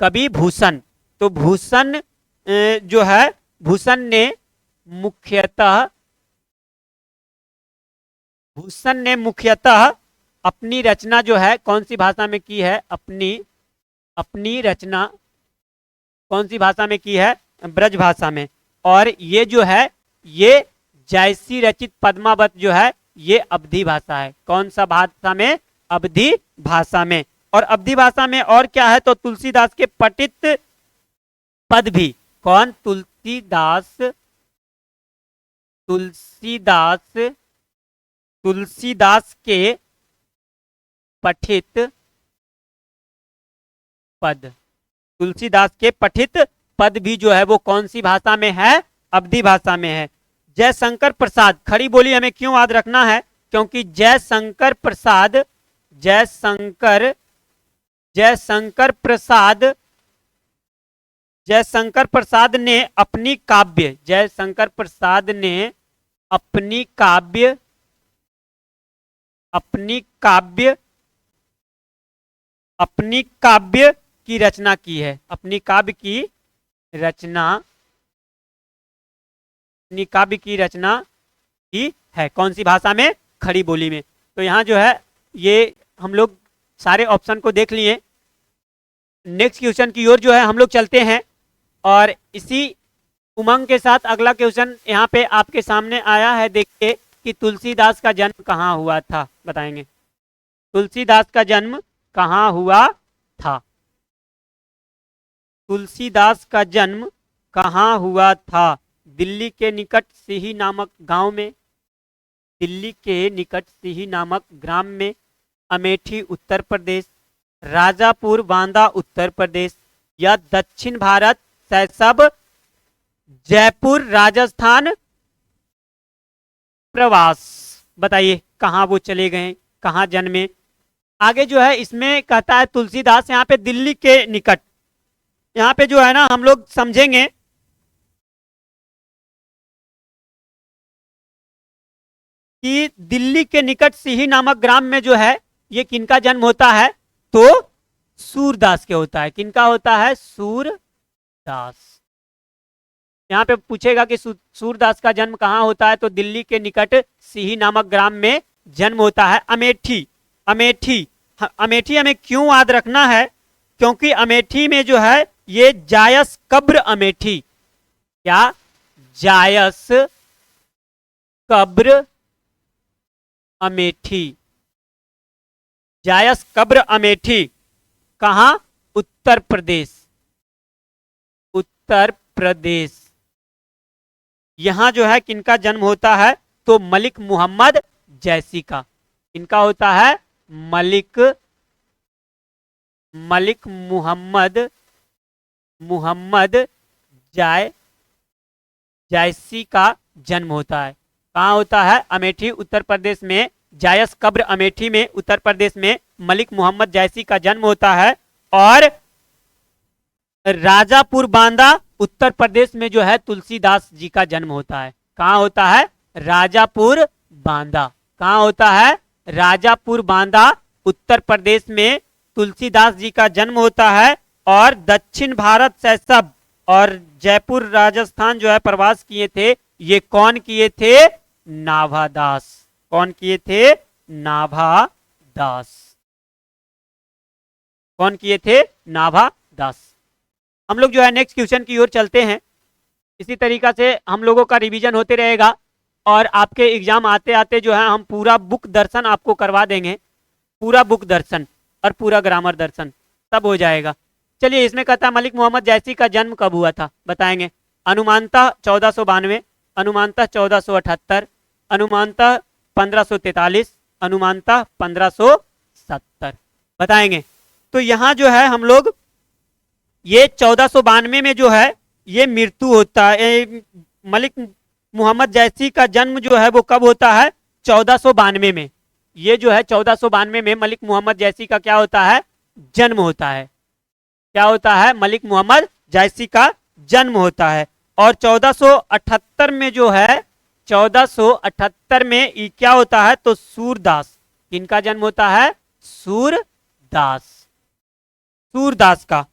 कवि भूषण। तो भूषण जो है, भूषण ने मुख्यतः, भूषण ने मुख्यतः अपनी रचना जो है कौन सी भाषा में की है? अपनी रचना कौन सी भाषा में की है? ब्रजभाषा में। और ये जो है, ये जायसी रचित पद्मावत जो है ये अवधी भाषा है। कौन सा भाषा में? अवधी भाषा में। और अवधी भाषा में और क्या है? तो तुलसीदास के पठित पद भी। कौन? तुलसीदास, तुलसीदास, तुलसीदास के पठित पद, तुलसीदास के पठित पद भी जो है वो कौन सी भाषा में है? अवधी भाषा में है। जयशंकर प्रसाद, खड़ी बोली हमें क्यों याद रखना है? क्योंकि जयशंकर प्रसाद, जयशंकर, जयशंकर प्रसाद, जयशंकर प्रसाद ने अपनी काव्य, जयशंकर प्रसाद ने अपनी काव्य, अपनी काव्य, अपनी काव्य की रचना की है। अपनी काव्य की रचना, अपनी काव्य की रचना की है। कौन सी भाषा में? खड़ी बोली में। तो यहाँ जो है ये हम लोग सारे ऑप्शन को देख लिए। नेक्स्ट क्वेश्चन की ओर जो है हम लोग चलते हैं। और इसी उमंग के साथ अगला क्वेश्चन यहाँ पे आपके सामने आया है। देखिए कि तुलसीदास का जन्म कहाँ हुआ था, बताएंगे। तुलसीदास का जन्म कहाँ हुआ था? तुलसीदास का जन्म कहाँ हुआ था? दिल्ली के निकट सिही नामक गांव में, दिल्ली के निकट सिही नामक ग्राम में, अमेठी उत्तर प्रदेश, राजापुर बांदा उत्तर प्रदेश, या दक्षिण भारत शैशव जयपुर राजस्थान प्रवास। बताइए कहाँ वो चले गए, कहाँ जन्मे। आगे जो है इसमें कहता है तुलसीदास यहाँ पे दिल्ली के निकट। यहाँ पे जो है ना हम लोग समझेंगे कि दिल्ली के निकट सिही नामक ग्राम में जो है ये किनका जन्म होता है? तो सूरदास के होता है। किनका होता है? सूरदास। यहाँ पे पूछेगा कि सूरदास का जन्म कहाँ होता है? तो दिल्ली के निकट सिही नामक ग्राम में जन्म होता है। अमेठी, अमेठी, अमेठी हमें क्यों याद रखना है? क्योंकि अमेठी में जो है ये जायस कब्र अमेठी, क्या? जायस कब्र अमेठी, जायस कब्र अमेठी कहाँ? उत्तर प्रदेश, उत्तर प्रदेश। यहां जो है किनका जन्म होता है? तो मलिक मोहम्मद जैसी का। इनका होता है मलिक, मलिक मोहम्मद, मोहम्मद जायसी का जन्म होता है। कहाँ होता है? अमेठी उत्तर प्रदेश में, जायस कब्र अमेठी में उत्तर प्रदेश में मलिक मोहम्मद जायसी का जन्म होता है। और राजापुर बांदा उत्तर प्रदेश में जो है तुलसीदास जी का जन्म होता है। कहाँ होता है? राजापुर बांदा। कहाँ होता है? राजापुर बांदा उत्तर प्रदेश में तुलसीदास जी का जन्म होता है। और दक्षिण भारत शैशव और जयपुर राजस्थान जो है प्रवास किए थे, ये कौन किए थे? नाभादास। कौन किए थे? नाभादास। कौन किए थे? नाभादास। हम लोग जो है नेक्स्ट क्वेश्चन की ओर चलते हैं। इसी तरीका से हम लोगों का रिवीजन होते रहेगा और आपके एग्जाम आते आते जो है हम पूरा बुक दर्शन आपको करवा देंगे। पूरा बुक दर्शन और पूरा ग्रामर दर्शन सब हो जाएगा। चलिए इसमें कहता है मलिक मोहम्मद जैसी का जन्म कब हुआ था, बताएंगे। अनुमानतः 1492, अनुमानतः 1478, अनुमानतः 1543, अनुमानतः 1570 बताएंगे। तो यहां जो है हम लोग ये 1492 में जो है ये मृत्यु होता है। मलिक मोहम्मद जैसी का जन्म जो है वो कब होता है? 1492 में। ये जो है 1492 में मलिक मोहम्मद जैसी का क्या होता है? जन्म होता है। क्या होता है? मलिक मोहम्मद जैसी का जन्म होता है। और 1478 में जो है 1478 में क्या होता है? तो सूरदास, किनका जन्म होता है? सूरदास, सूरदास का।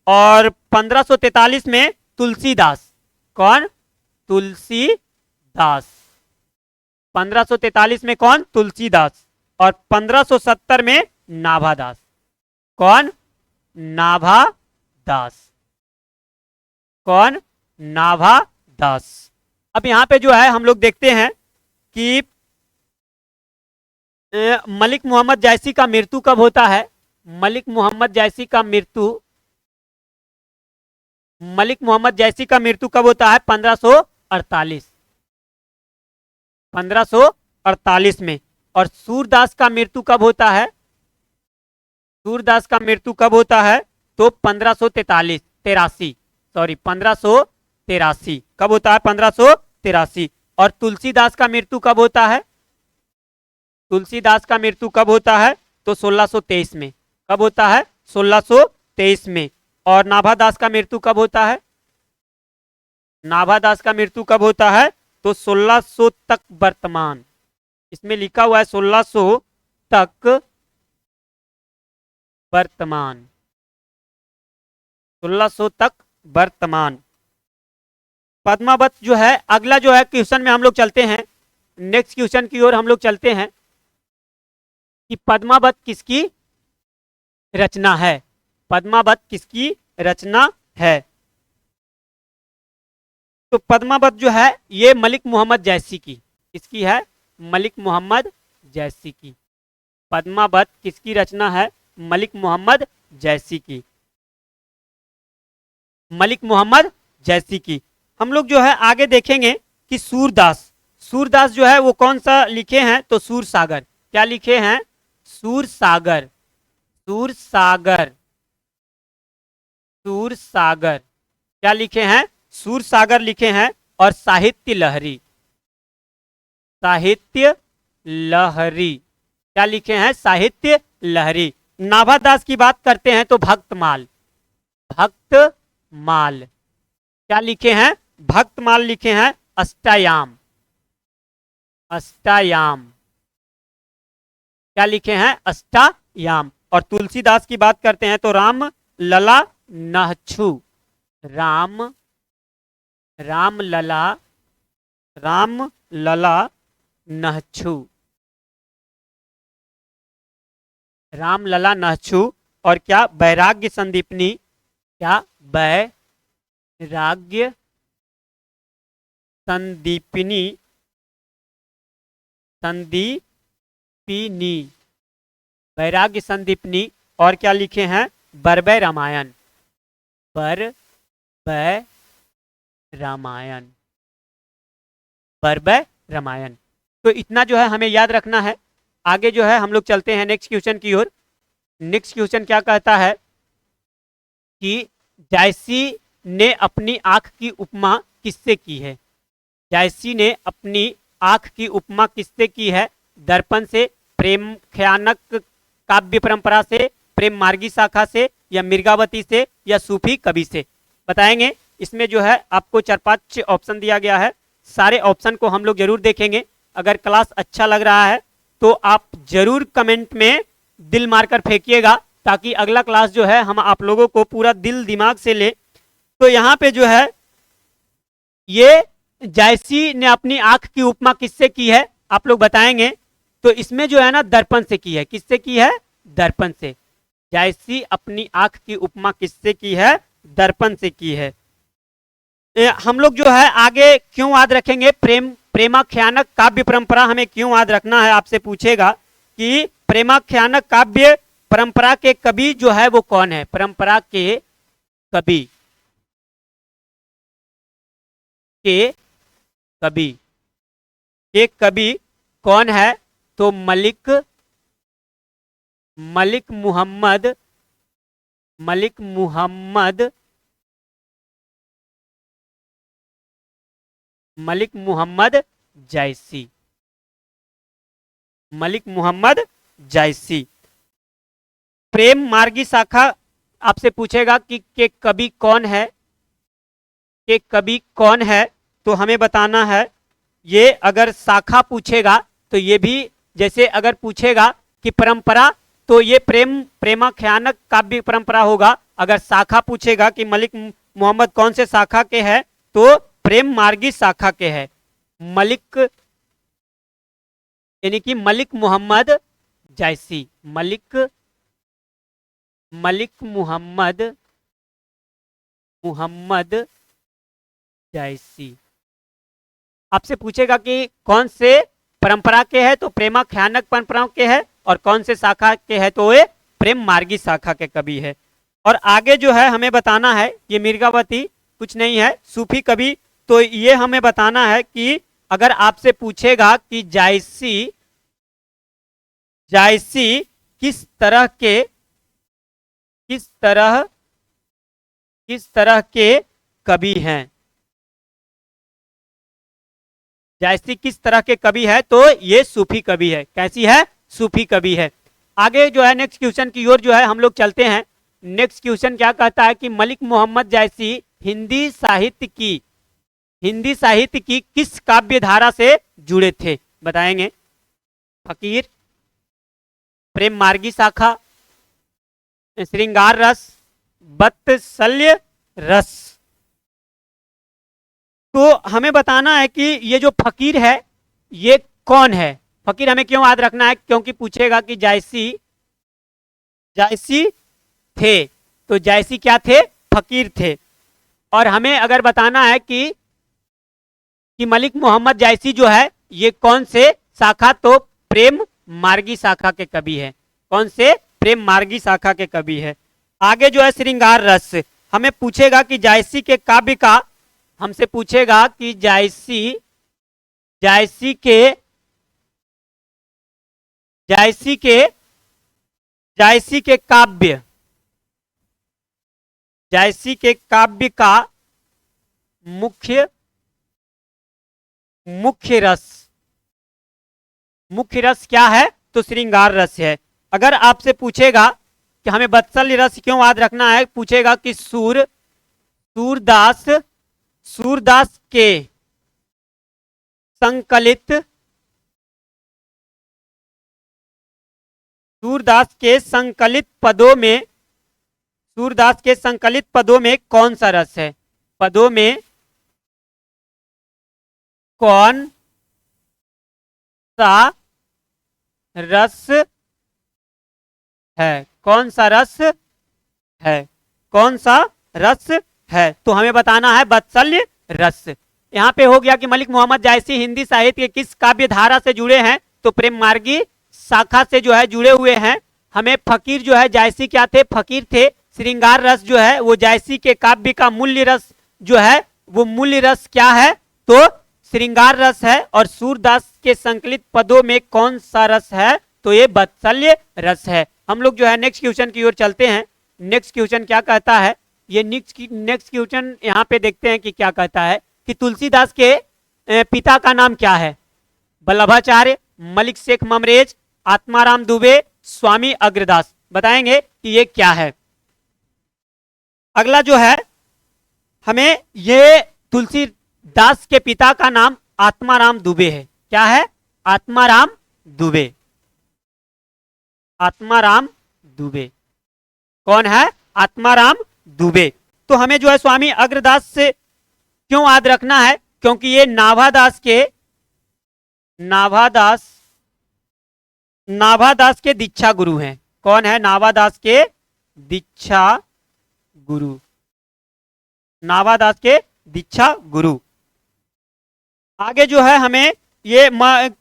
और 1543 में तुलसीदास, कौन? तुलसीदास। 1543 में कौन? तुलसीदास। और 1570 में नाभादास, कौन? नाभादास, कौन? नाभादास। अब यहां पे जो है हम लोग देखते हैं कि मलिक मोहम्मद जैसी का मृत्यु कब होता है? मलिक मोहम्मद जैसी का मृत्यु, मलिक मोहम्मद जैसी का मृत्यु कब होता है? 1548, 1548 में। और सूरदास का मृत्यु कब होता है? सूरदास का मृत्यु कब होता है? तो 1583, सॉरी 1583 कब होता है? 1583। और तुलसीदास का मृत्यु कब होता है? तुलसीदास का मृत्यु कब होता है? तो 1623 में। कब होता है? 1623 में। और नाभादास का मृत्यु कब होता है? नाभादास का मृत्यु कब होता है? तो 1600 तक वर्तमान, इसमें लिखा हुआ है 1600 तक वर्तमान, 1600 तक वर्तमान। पद्मावत जो है अगला जो है क्वेश्चन में हम लोग चलते हैं, नेक्स्ट क्वेश्चन की ओर हम लोग चलते हैं कि पद्मावत किसकी रचना है? पद्मावत किसकी रचना है? तो पद्मावत जो है ये मलिक मोहम्मद जैसी की, किसकी है? मलिक मोहम्मद जैसी की। पद्मावत किसकी रचना है? मलिक मोहम्मद जैसी की, मलिक मोहम्मद जैसी की। हम लोग जो है आगे देखेंगे कि सूरदास, सूरदास जो है वो कौन सा लिखे हैं? तो सूरसागर। क्या लिखे हैं? सूरसागर, सूरसागर, सूरसागर। क्या लिखे हैं? सूरसागर लिखे हैं। और साहित्य लहरी, साहित्य लहरी। क्या लिखे हैं? साहित्य लहरी। नाभादास की बात करते हैं तो भक्तमाल, भक्तमाल। क्या लिखे हैं? भक्तमाल लिखे हैं। अष्टायाम, अष्टायाम। क्या लिखे हैं? अष्टायाम। और तुलसीदास की बात करते हैं तो राम लला नहछु, राम, राम लला, राम लला नहछु, राम लला नहछु। और क्या? वैराग्य संदीपनी। क्या? वैराग्य संदीपिनी, संदीपिनी, वैराग्य संदीपनी। और क्या लिखे हैं? बरबय रामायण, बरबय रामायण, बरबय रामायण। तो इतना जो है हमें याद रखना है। आगे जो है हम लोग चलते हैं नेक्स्ट क्वेश्चन की ओर। नेक्स्ट क्वेश्चन क्या कहता है कि जायसी ने अपनी आंख की उपमा किससे की है? जायसी ने अपनी आंख की उपमा किससे की है? दर्पण से, प्रेम खयानक काव्य परंपरा से, प्रेम मार्गी शाखा से, या मिर्गावती से, या सूफी कवि से? बताएंगे। इसमें जो है आपको 4-5 ऑप्शन दिया गया है। सारे ऑप्शन को हम लोग जरूर देखेंगे। अगर क्लास अच्छा लग रहा है तो आप जरूर कमेंट में दिल मारकर फेंकिएगा, ताकि अगला क्लास जो है हम आप लोगों को पूरा दिल दिमाग से ले। तो यहाँ पे जो है ये जायसी ने अपनी आंख की उपमा किससे की है? आप लोग बताएंगे। तो इसमें जो है ना दर्पण से की है। किससे की है? दर्पण से। जायसी अपनी आंख की उपमा किससे की है? दर्पण से की है। हम लोग जो है आगे क्यों याद रखेंगे? प्रेमाख्यानक काव्य परंपरा हमें क्यों याद रखना है? आपसे पूछेगा कि प्रेमाख्यानक काव्य परंपरा के कवि जो है वो कौन है? परंपरा के कवि, के कवि के कवि कौन है? तो मलिक मुहम्मद जायसी। मलिक मोहम्मद जायसी। प्रेम मार्गी शाखा आपसे पूछेगा कि के कवि कौन है, के कवि कौन है, तो हमें बताना है। ये अगर शाखा पूछेगा तो ये भी, जैसे अगर पूछेगा कि परंपरा, तो ये प्रेमाख्यानक काव्य परंपरा होगा। अगर शाखा पूछेगा कि मलिक मोहम्मद कौन से शाखा के है, तो प्रेम मार्गी शाखा के है। मलिक यानी कि मलिक मोहम्मद जायसी। मलिक मोहम्मद जायसी। आपसे पूछेगा कि कौन से परंपरा के है, तो प्रेमाख्यानक परंपराओं के है, और कौन से शाखा के है, तो ये प्रेम मार्गी शाखा के कवि है। और आगे जो है हमें बताना है, ये मिर्गावती कुछ नहीं है, सूफी कवि। तो ये हमें बताना है कि अगर आपसे पूछेगा कि जायसी किस तरह के कवि हैं, जायसी किस तरह के कवि है, तो ये सूफी कवि है। कैसी है? सूफी कवि है। आगे जो है नेक्स्ट क्वेश्चन की ओर जो है हम लोग चलते हैं। नेक्स्ट क्वेश्चन क्या कहता है कि मलिक मोहम्मद जायसी हिंदी साहित्य की किस काव्य धारा से जुड़े थे? बताएंगे। फकीर, प्रेम मार्गी शाखा, श्रृंगार रस, वत्सल्य रस। तो हमें बताना है कि ये जो फकीर है ये कौन है। फकीर हमें क्यों याद रखना है? क्योंकि पूछेगा कि जायसी थे, तो जायसी क्या थे? फकीर थे। और हमें अगर बताना है कि मलिक मोहम्मद जायसी जो है ये कौन से शाखा, तो प्रेम मार्गी शाखा के कवि है। कौन से? प्रेम मार्गी शाखा के कवि है। आगे जो है श्रृंगार रस, हमें पूछेगा कि जायसी के काव्य का, हमसे पूछेगा कि जायसी के काव्य का मुख्य रस क्या है? तो श्रृंगार रस है। अगर आपसे पूछेगा कि हमें वत्सल्य रस क्यों याद रखना है, पूछेगा कि सूरदास के संकलित पदों में कौन सा रस है? पदों में कौन सा रस है? कौन सा रस है? कौन सा रस है? तो हमें बताना है वत्सल्य रस। यहाँ पे हो गया कि मलिक मोहम्मद जायसी हिंदी साहित्य के किस काव्य धारा से जुड़े हैं, तो प्रेम मार्गी शाखा से जो है जुड़े हुए हैं। हमें फकीर जो है, जायसी क्या थे? फकीर थे। श्रृंगार रस जो है वो जायसी के काव्य का मूल्य रस जो है, वो मूल्य रस क्या है? तो श्रृंगार रस है। और सूरदास के संकलित पदों में कौन सा रस है? तो ये वत्सल्य रस है। हम लोग जो है नेक्स्ट क्वेश्चन की ओर चलते हैं। नेक्स्ट क्वेश्चन क्या कहता है, ये नेक्स्ट क्वेश्चन यहाँ पे देखते हैं कि क्या कहता है कि तुलसीदास के पिता का नाम क्या है? वल्लभाचार्य, मलिक शेख ममरेज, आत्माराम दुबे, स्वामी अग्रदास। बताएंगे कि ये क्या है। अगला जो है हमें, ये तुलसीदास के पिता का नाम आत्माराम दुबे है। क्या है? आत्माराम दुबे। आत्माराम दुबे कौन है? आत्माराम दुबे। तो हमें जो है स्वामी अग्रदास से क्यों याद रखना है? क्योंकि ये नाभादास के दीक्षा गुरु हैं। कौन है? नाभादास के दीक्षा गुरु। नाभादास के दीक्षा गुरु। आगे जो है हमें ये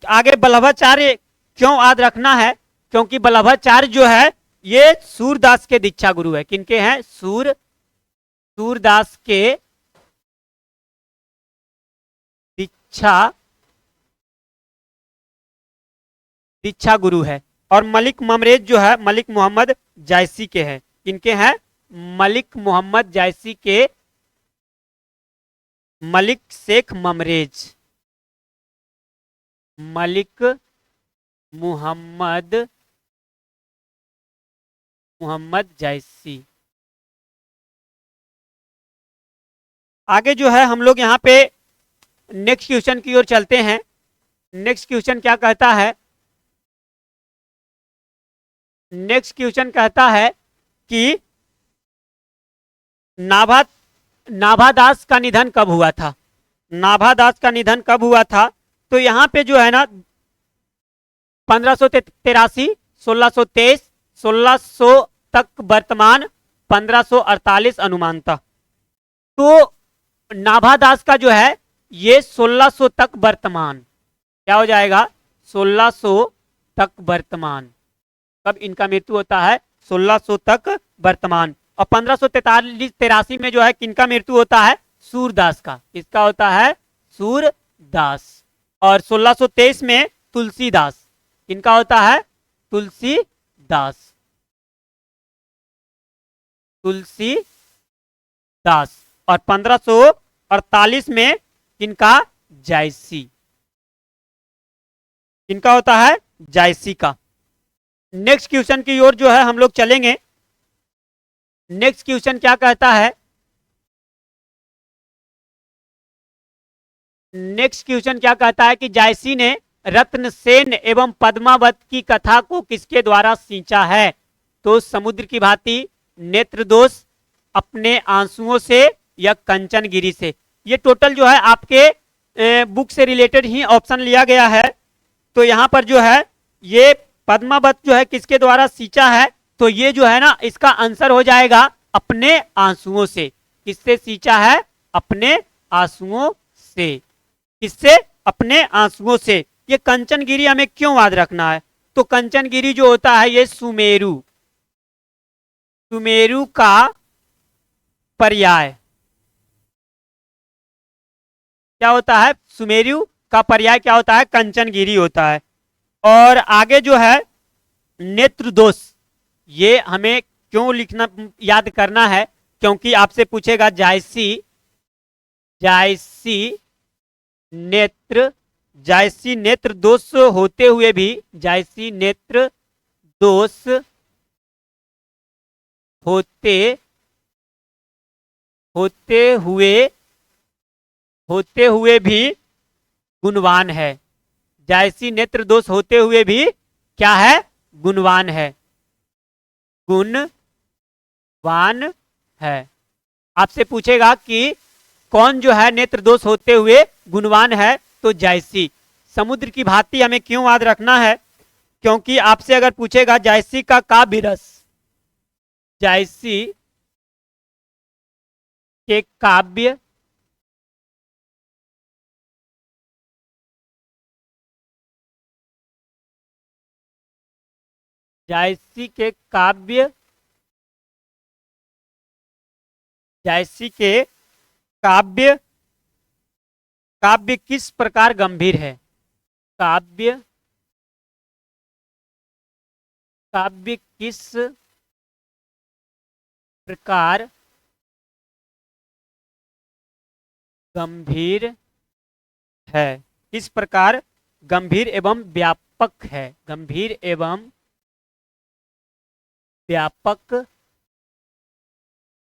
आगे वल्लभाचार्य क्यों याद रखना है? क्योंकि वल्लभाचार्य जो है ये सूरदास के दीक्षा गुरु है। किनके हैं? सूरदास के दीक्षा दीक्षा गुरु है। और मलिक ममरेज जो है मलिक मोहम्मद जायसी के हैं। किनके हैं? मलिक मोहम्मद जायसी के, मलिक शेख ममरेज, मलिक मोहम्मद जायसी। आगे जो है हम लोग यहाँ पे नेक्स्ट क्वेश्चन की ओर चलते हैं। नेक्स्ट क्वेश्चन क्या कहता है? नेक्स्ट क्वेश्चन कहता है कि नाभा नाभादास का निधन कब हुआ था? नाभादास का निधन कब हुआ था? तो यहाँ पे जो है ना 1583, 1623, 1600 तक वर्तमान, 1548 अनुमानता। तो नाभादास का जो है ये 1600 तक वर्तमान, क्या हो जाएगा? 1600 तक वर्तमान। कब इनका मृत्यु होता है? 1600 तक वर्तमान। और 1543 में जो है किनका मृत्यु होता है? सूरदास का। किसका होता है? सूरदास। और 1623 में तुलसीदास। किनका होता है? तुलसीदास। तुलसीदास। और 1548 में किनका? जायसी। किनका होता है? जायसी का। नेक्स्ट क्वेश्चन की ओर जो है हम लोग चलेंगे। नेक्स्ट क्वेश्चन क्या कहता है? नेक्स्ट क्वेश्चन क्या कहता है कि जायसी ने रत्नसेन एवं पद्मावत की कथा को किसके द्वारा सींचा है? तो समुद्र की भांति, नेत्रदोष, अपने आंसुओं से, या कंचन गिरी से। ये टोटल जो है आपके बुक से रिलेटेड ही ऑप्शन लिया गया है। तो यहां पर जो है ये पद्मावत जो है किसके द्वारा सींचा है? तो ये जो है ना इसका आंसर हो जाएगा अपने आंसुओं से। किससे सींचा है? अपने आंसुओं से। किससे? अपने आंसुओं से। ये कंचनगिरी हमें क्यों याद रखना है? तो कंचनगिरी जो होता है ये सुमेरु, सुमेरु का पर्याय। क्या होता है? सुमेरु का पर्याय क्या होता है? कंचनगिरी होता है। और आगे जो है नेत्रदोष, ये हमें क्यों लिखना, याद करना है? क्योंकि आपसे पूछेगा जायसी, जायसी नेत्र, जायसी नेत्र दोष होते हुए भी, जायसी नेत्र दोष होते हुए भी गुणवान है। जायसी नेत्र दोष होते हुए भी क्या है? गुणवान है। गुणवान है। आपसे पूछेगा कि कौन जो है नेत्र दोष होते हुए गुणवान है? तो जायसी। समुद्र की भांति हमें क्यों याद रखना है? क्योंकि आपसे अगर पूछेगा जायसी का काव्य रस, जायसी के काव्य जायसी के काव्य, जायसी के काव्य, काव्य किस प्रकार गंभीर है? काव्य, काव्य किस प्रकार गंभीर है? किस प्रकार गंभीर एवं व्यापक है? गंभीर एवं व्यापक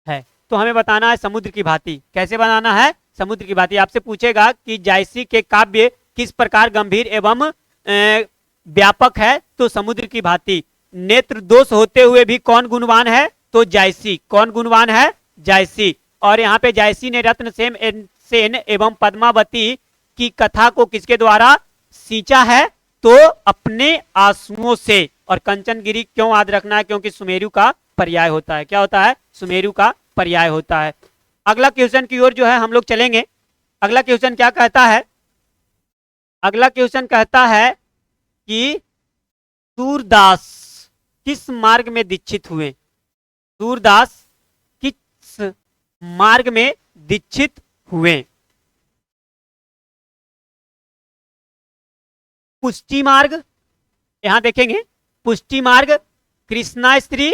है। तो हमें बताना है समुद्र की भांति। कैसे बनाना है? समुद्र की भांति। आपसे पूछेगा कि जायसी के काव्य किस प्रकार गंभीर एवं व्यापक है? तो समुद्र की भांति। नेत्र दोष होते हुए भी कौन गुणवान है? तो जायसी। कौन गुणवान है? जायसी। और यहाँ पे जायसी ने रत्नसेन एवं पद्मावती की कथा को किसके द्वारा सींचा है? तो अपने आंसुओं से। और कंचनगिरी क्यों याद रखना है? क्योंकि सुमेरु का पर्याय होता है। क्या होता है? सुमेरु का पर्याय होता है। अगला क्वेश्चन की ओर जो है हम लोग चलेंगे। अगला क्वेश्चन क्या कहता है? अगला क्वेश्चन कहता है कि सूरदास किस मार्ग में दीक्षित हुए? सूरदास किस मार्ग में दीक्षित हुए? पुष्टि मार्ग, यहां देखेंगे पुष्टि मार्ग, कृष्णा स्त्री,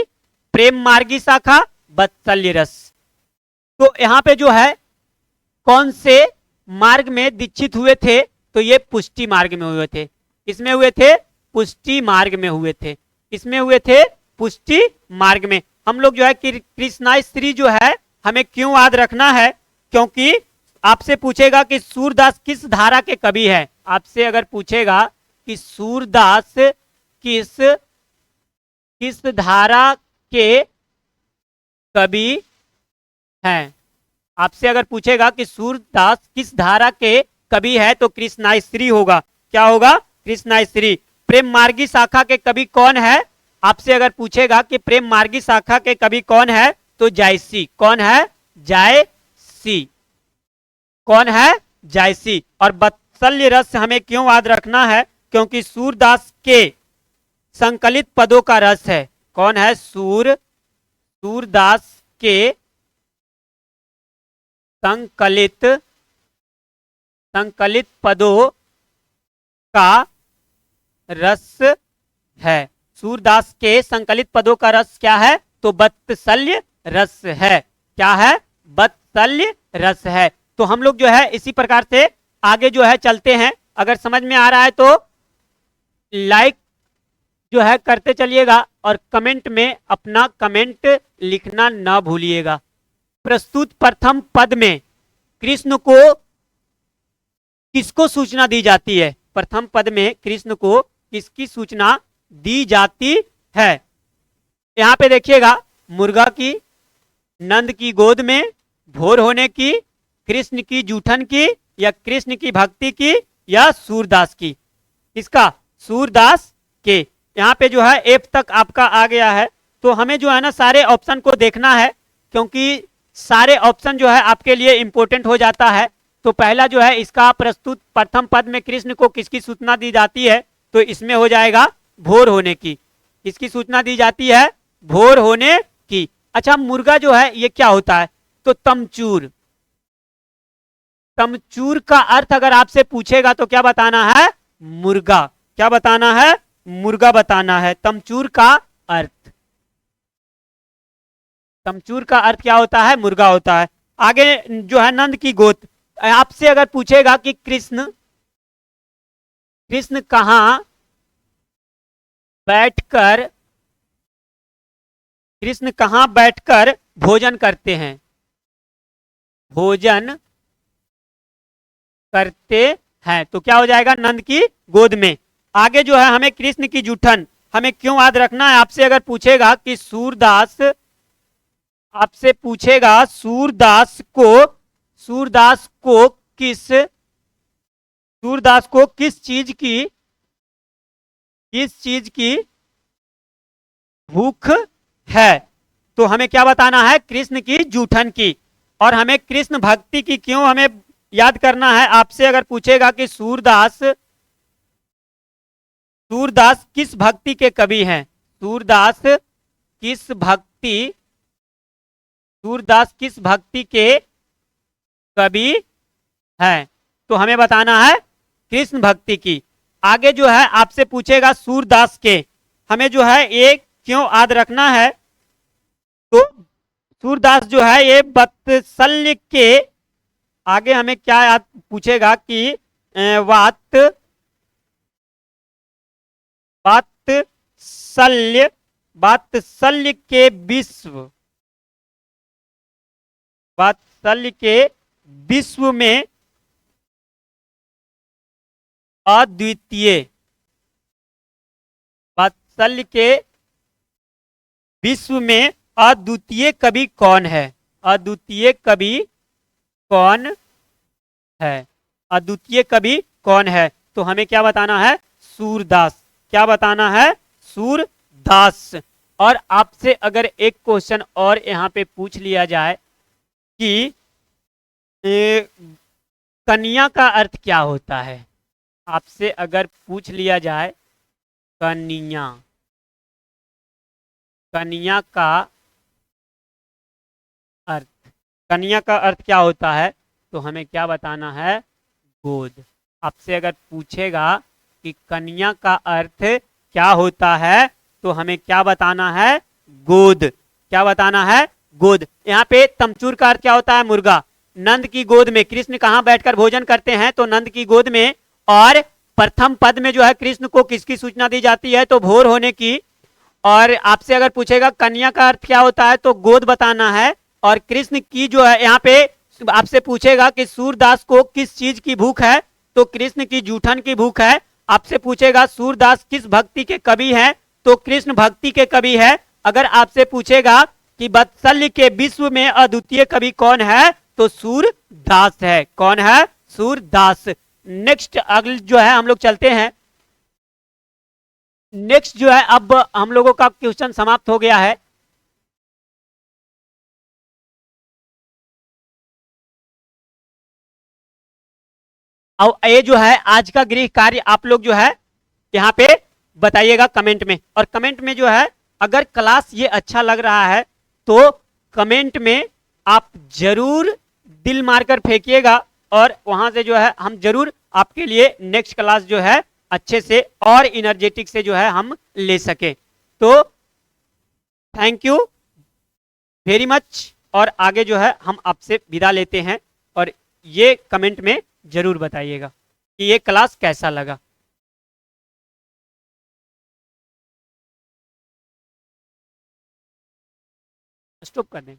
प्रेम मार्गी शाखा, वत्सल्य रस। तो यहां पे जो है कौन से मार्ग में दीक्षित हुए थे, तो ये पुष्टि मार्ग में हुए थे। इसमें हुए थे, पुष्टि मार्ग में हुए थे। इसमें हुए थे पुष्टि मार्ग में। हम लोग जो है कृष्णा स्त्री जो है हमें क्यों याद रखना है, क्योंकि आपसे पूछेगा कि सूरदास किस धारा के कवि है। आपसे अगर पूछेगा कि सूरदास किस किस धारा के कवि हैं, आपसे अगर पूछेगा कि सूरदास किस धारा के कवि है तो कृष्णा स्त्री होगा। क्या होगा? कृष्णा स्त्री। प्रेम मार्गी शाखा के कवि कौन है, आपसे अगर पूछेगा कि प्रेम मार्गी शाखा के कवि कौन है तो जायसी। कौन है? जायसी। कौन है? जायसी। और वत्सल्य रस हमें क्यों याद रखना है, क्योंकि सूरदास के संकलित पदों का रस है। कौन है? सूरदास के संकलित पदों का रस है। सूरदास के संकलित पदों का रस क्या है, तो वत्सल्य रस है। क्या है? वत्सल्य रस है। तो हम लोग जो है इसी प्रकार से आगे जो है चलते हैं। अगर समझ में आ रहा है तो लाइक जो है करते चलिएगा और कमेंट में अपना कमेंट लिखना ना भूलिएगा। प्रस्तुत प्रथम पद में कृष्ण को किसको सूचना दी जाती है? प्रथम पद में कृष्ण को किसकी सूचना दी जाती है? यहां पे देखिएगा, मुर्गा की, नंद की गोद में, भोर होने की, कृष्ण की जूठन की, या कृष्ण की भक्ति की, या सूरदास की? किसका? सूरदास के। यहाँ पे जो है एफ तक आपका आ गया है। तो हमें जो है ना सारे ऑप्शन को देखना है, क्योंकि सारे ऑप्शन जो है आपके लिए इंपॉर्टेंट हो जाता है। तो पहला जो है इसका प्रस्तुत प्रथम पद में कृष्ण को किसकी सूचना दी जाती है, तो इसमें हो जाएगा भोर होने की। किसकी सूचना दी जाती है? भोर होने की। अच्छा, मुर्गा जो है ये क्या होता है, तो तमचूर। तमचूर का अर्थ अगर आपसे पूछेगा तो क्या बताना है? मुर्गा। क्या बताना है? मुर्गा बताना है। तमचूर का अर्थ, तमचूर का अर्थ क्या होता है? मुर्गा होता है। आगे जो है नंद की गोद। आपसे अगर पूछेगा कि कृष्ण कहां बैठकर, कृष्ण कहां बैठकर भोजन करते हैं? भोजन करते हैं, तो क्या हो जाएगा? नंद की गोद में। आगे जो है हमें कृष्ण की जूठन हमें क्यों याद रखना है? आपसे अगर पूछेगा कि सूरदास, आपसे पूछेगा सूरदास को किस चीज की भूख है, तो हमें क्या बताना है? कृष्ण की जूठन की। और हमें कृष्ण भक्ति की क्यों हमें याद करना है? आपसे अगर पूछेगा कि सूरदास किस भक्ति के कवि हैं, सूरदास किस भक्ति के कवि हैं, तो हमें बताना है कृष्ण भक्ति की। आगे जो है आपसे पूछेगा सूरदास के, हमें जो है ये क्यों याद रखना है, तो सूरदास जो है ये वत्सल्य के, आगे हमें क्या याद पूछेगा कि वात्सल्य के विश्व में अद्वितीय, वात्सल्य के विश्व में अद्वितीय कवि कौन है? अद्वितीय कवि कौन है? अद्वितीय कवि कौन है? तो हमें क्या बताना है? सूरदास। क्या बताना है? सूरदास। और आपसे अगर एक क्वेश्चन और यहां पे पूछ लिया जाए कि कन्या का अर्थ क्या होता है, आपसे अगर पूछ लिया जाए कन्या का अर्थ, कन्या का अर्थ क्या होता है, तो हमें क्या बताना है? गोद। आपसे अगर पूछेगा कि कन्या का अर्थ क्या होता है, तो हमें क्या बताना है, गोद। क्या बताना है, गोद। यहाँ पे तमचूर का अर्थ क्या होता है, मुर्गा। नंद की गोद में, कृष्ण कहाँ बैठकर भोजन करते हैं, तो नंद की गोद में। और प्रथम पद में जो है कृष्ण को किसकी सूचना दी जाती है, तो भोर होने की। और आपसे अगर पूछेगा कन्या का अर्थ क्या होता है, तो गोद बताना है। और कृष्ण की जो है यहाँ पे आपसे पूछेगा कि सूरदास को किस चीज की भूख है, तो कृष्ण की जूठन की भूख है। आपसे पूछेगा सूरदास किस भक्ति के कवि हैं, तो कृष्ण भक्ति के कवि है। अगर आपसे पूछेगा कि वत्सल्य के विश्व में अद्वितीय कवि कौन है, तो सूरदास है। कौन है, सूरदास। नेक्स्ट अगले जो है हम लोग चलते हैं। नेक्स्ट जो है, अब हम लोगों का क्वेश्चन समाप्त हो गया है। और ये जो है आज का गृह कार्य आप लोग जो है यहाँ पे बताइएगा कमेंट में। और कमेंट में जो है अगर क्लास ये अच्छा लग रहा है तो कमेंट में आप जरूर दिल मारकर फेंकिएगा, और वहां से जो है हम जरूर आपके लिए नेक्स्ट क्लास जो है अच्छे से और इनर्जेटिक से जो है हम ले सके। तो थैंक यू वेरी मच। और आगे जो है हम आपसे विदा लेते हैं, और ये कमेंट में जरूर बताइएगा कि ये क्लास कैसा लगा। स्टॉप कर दें।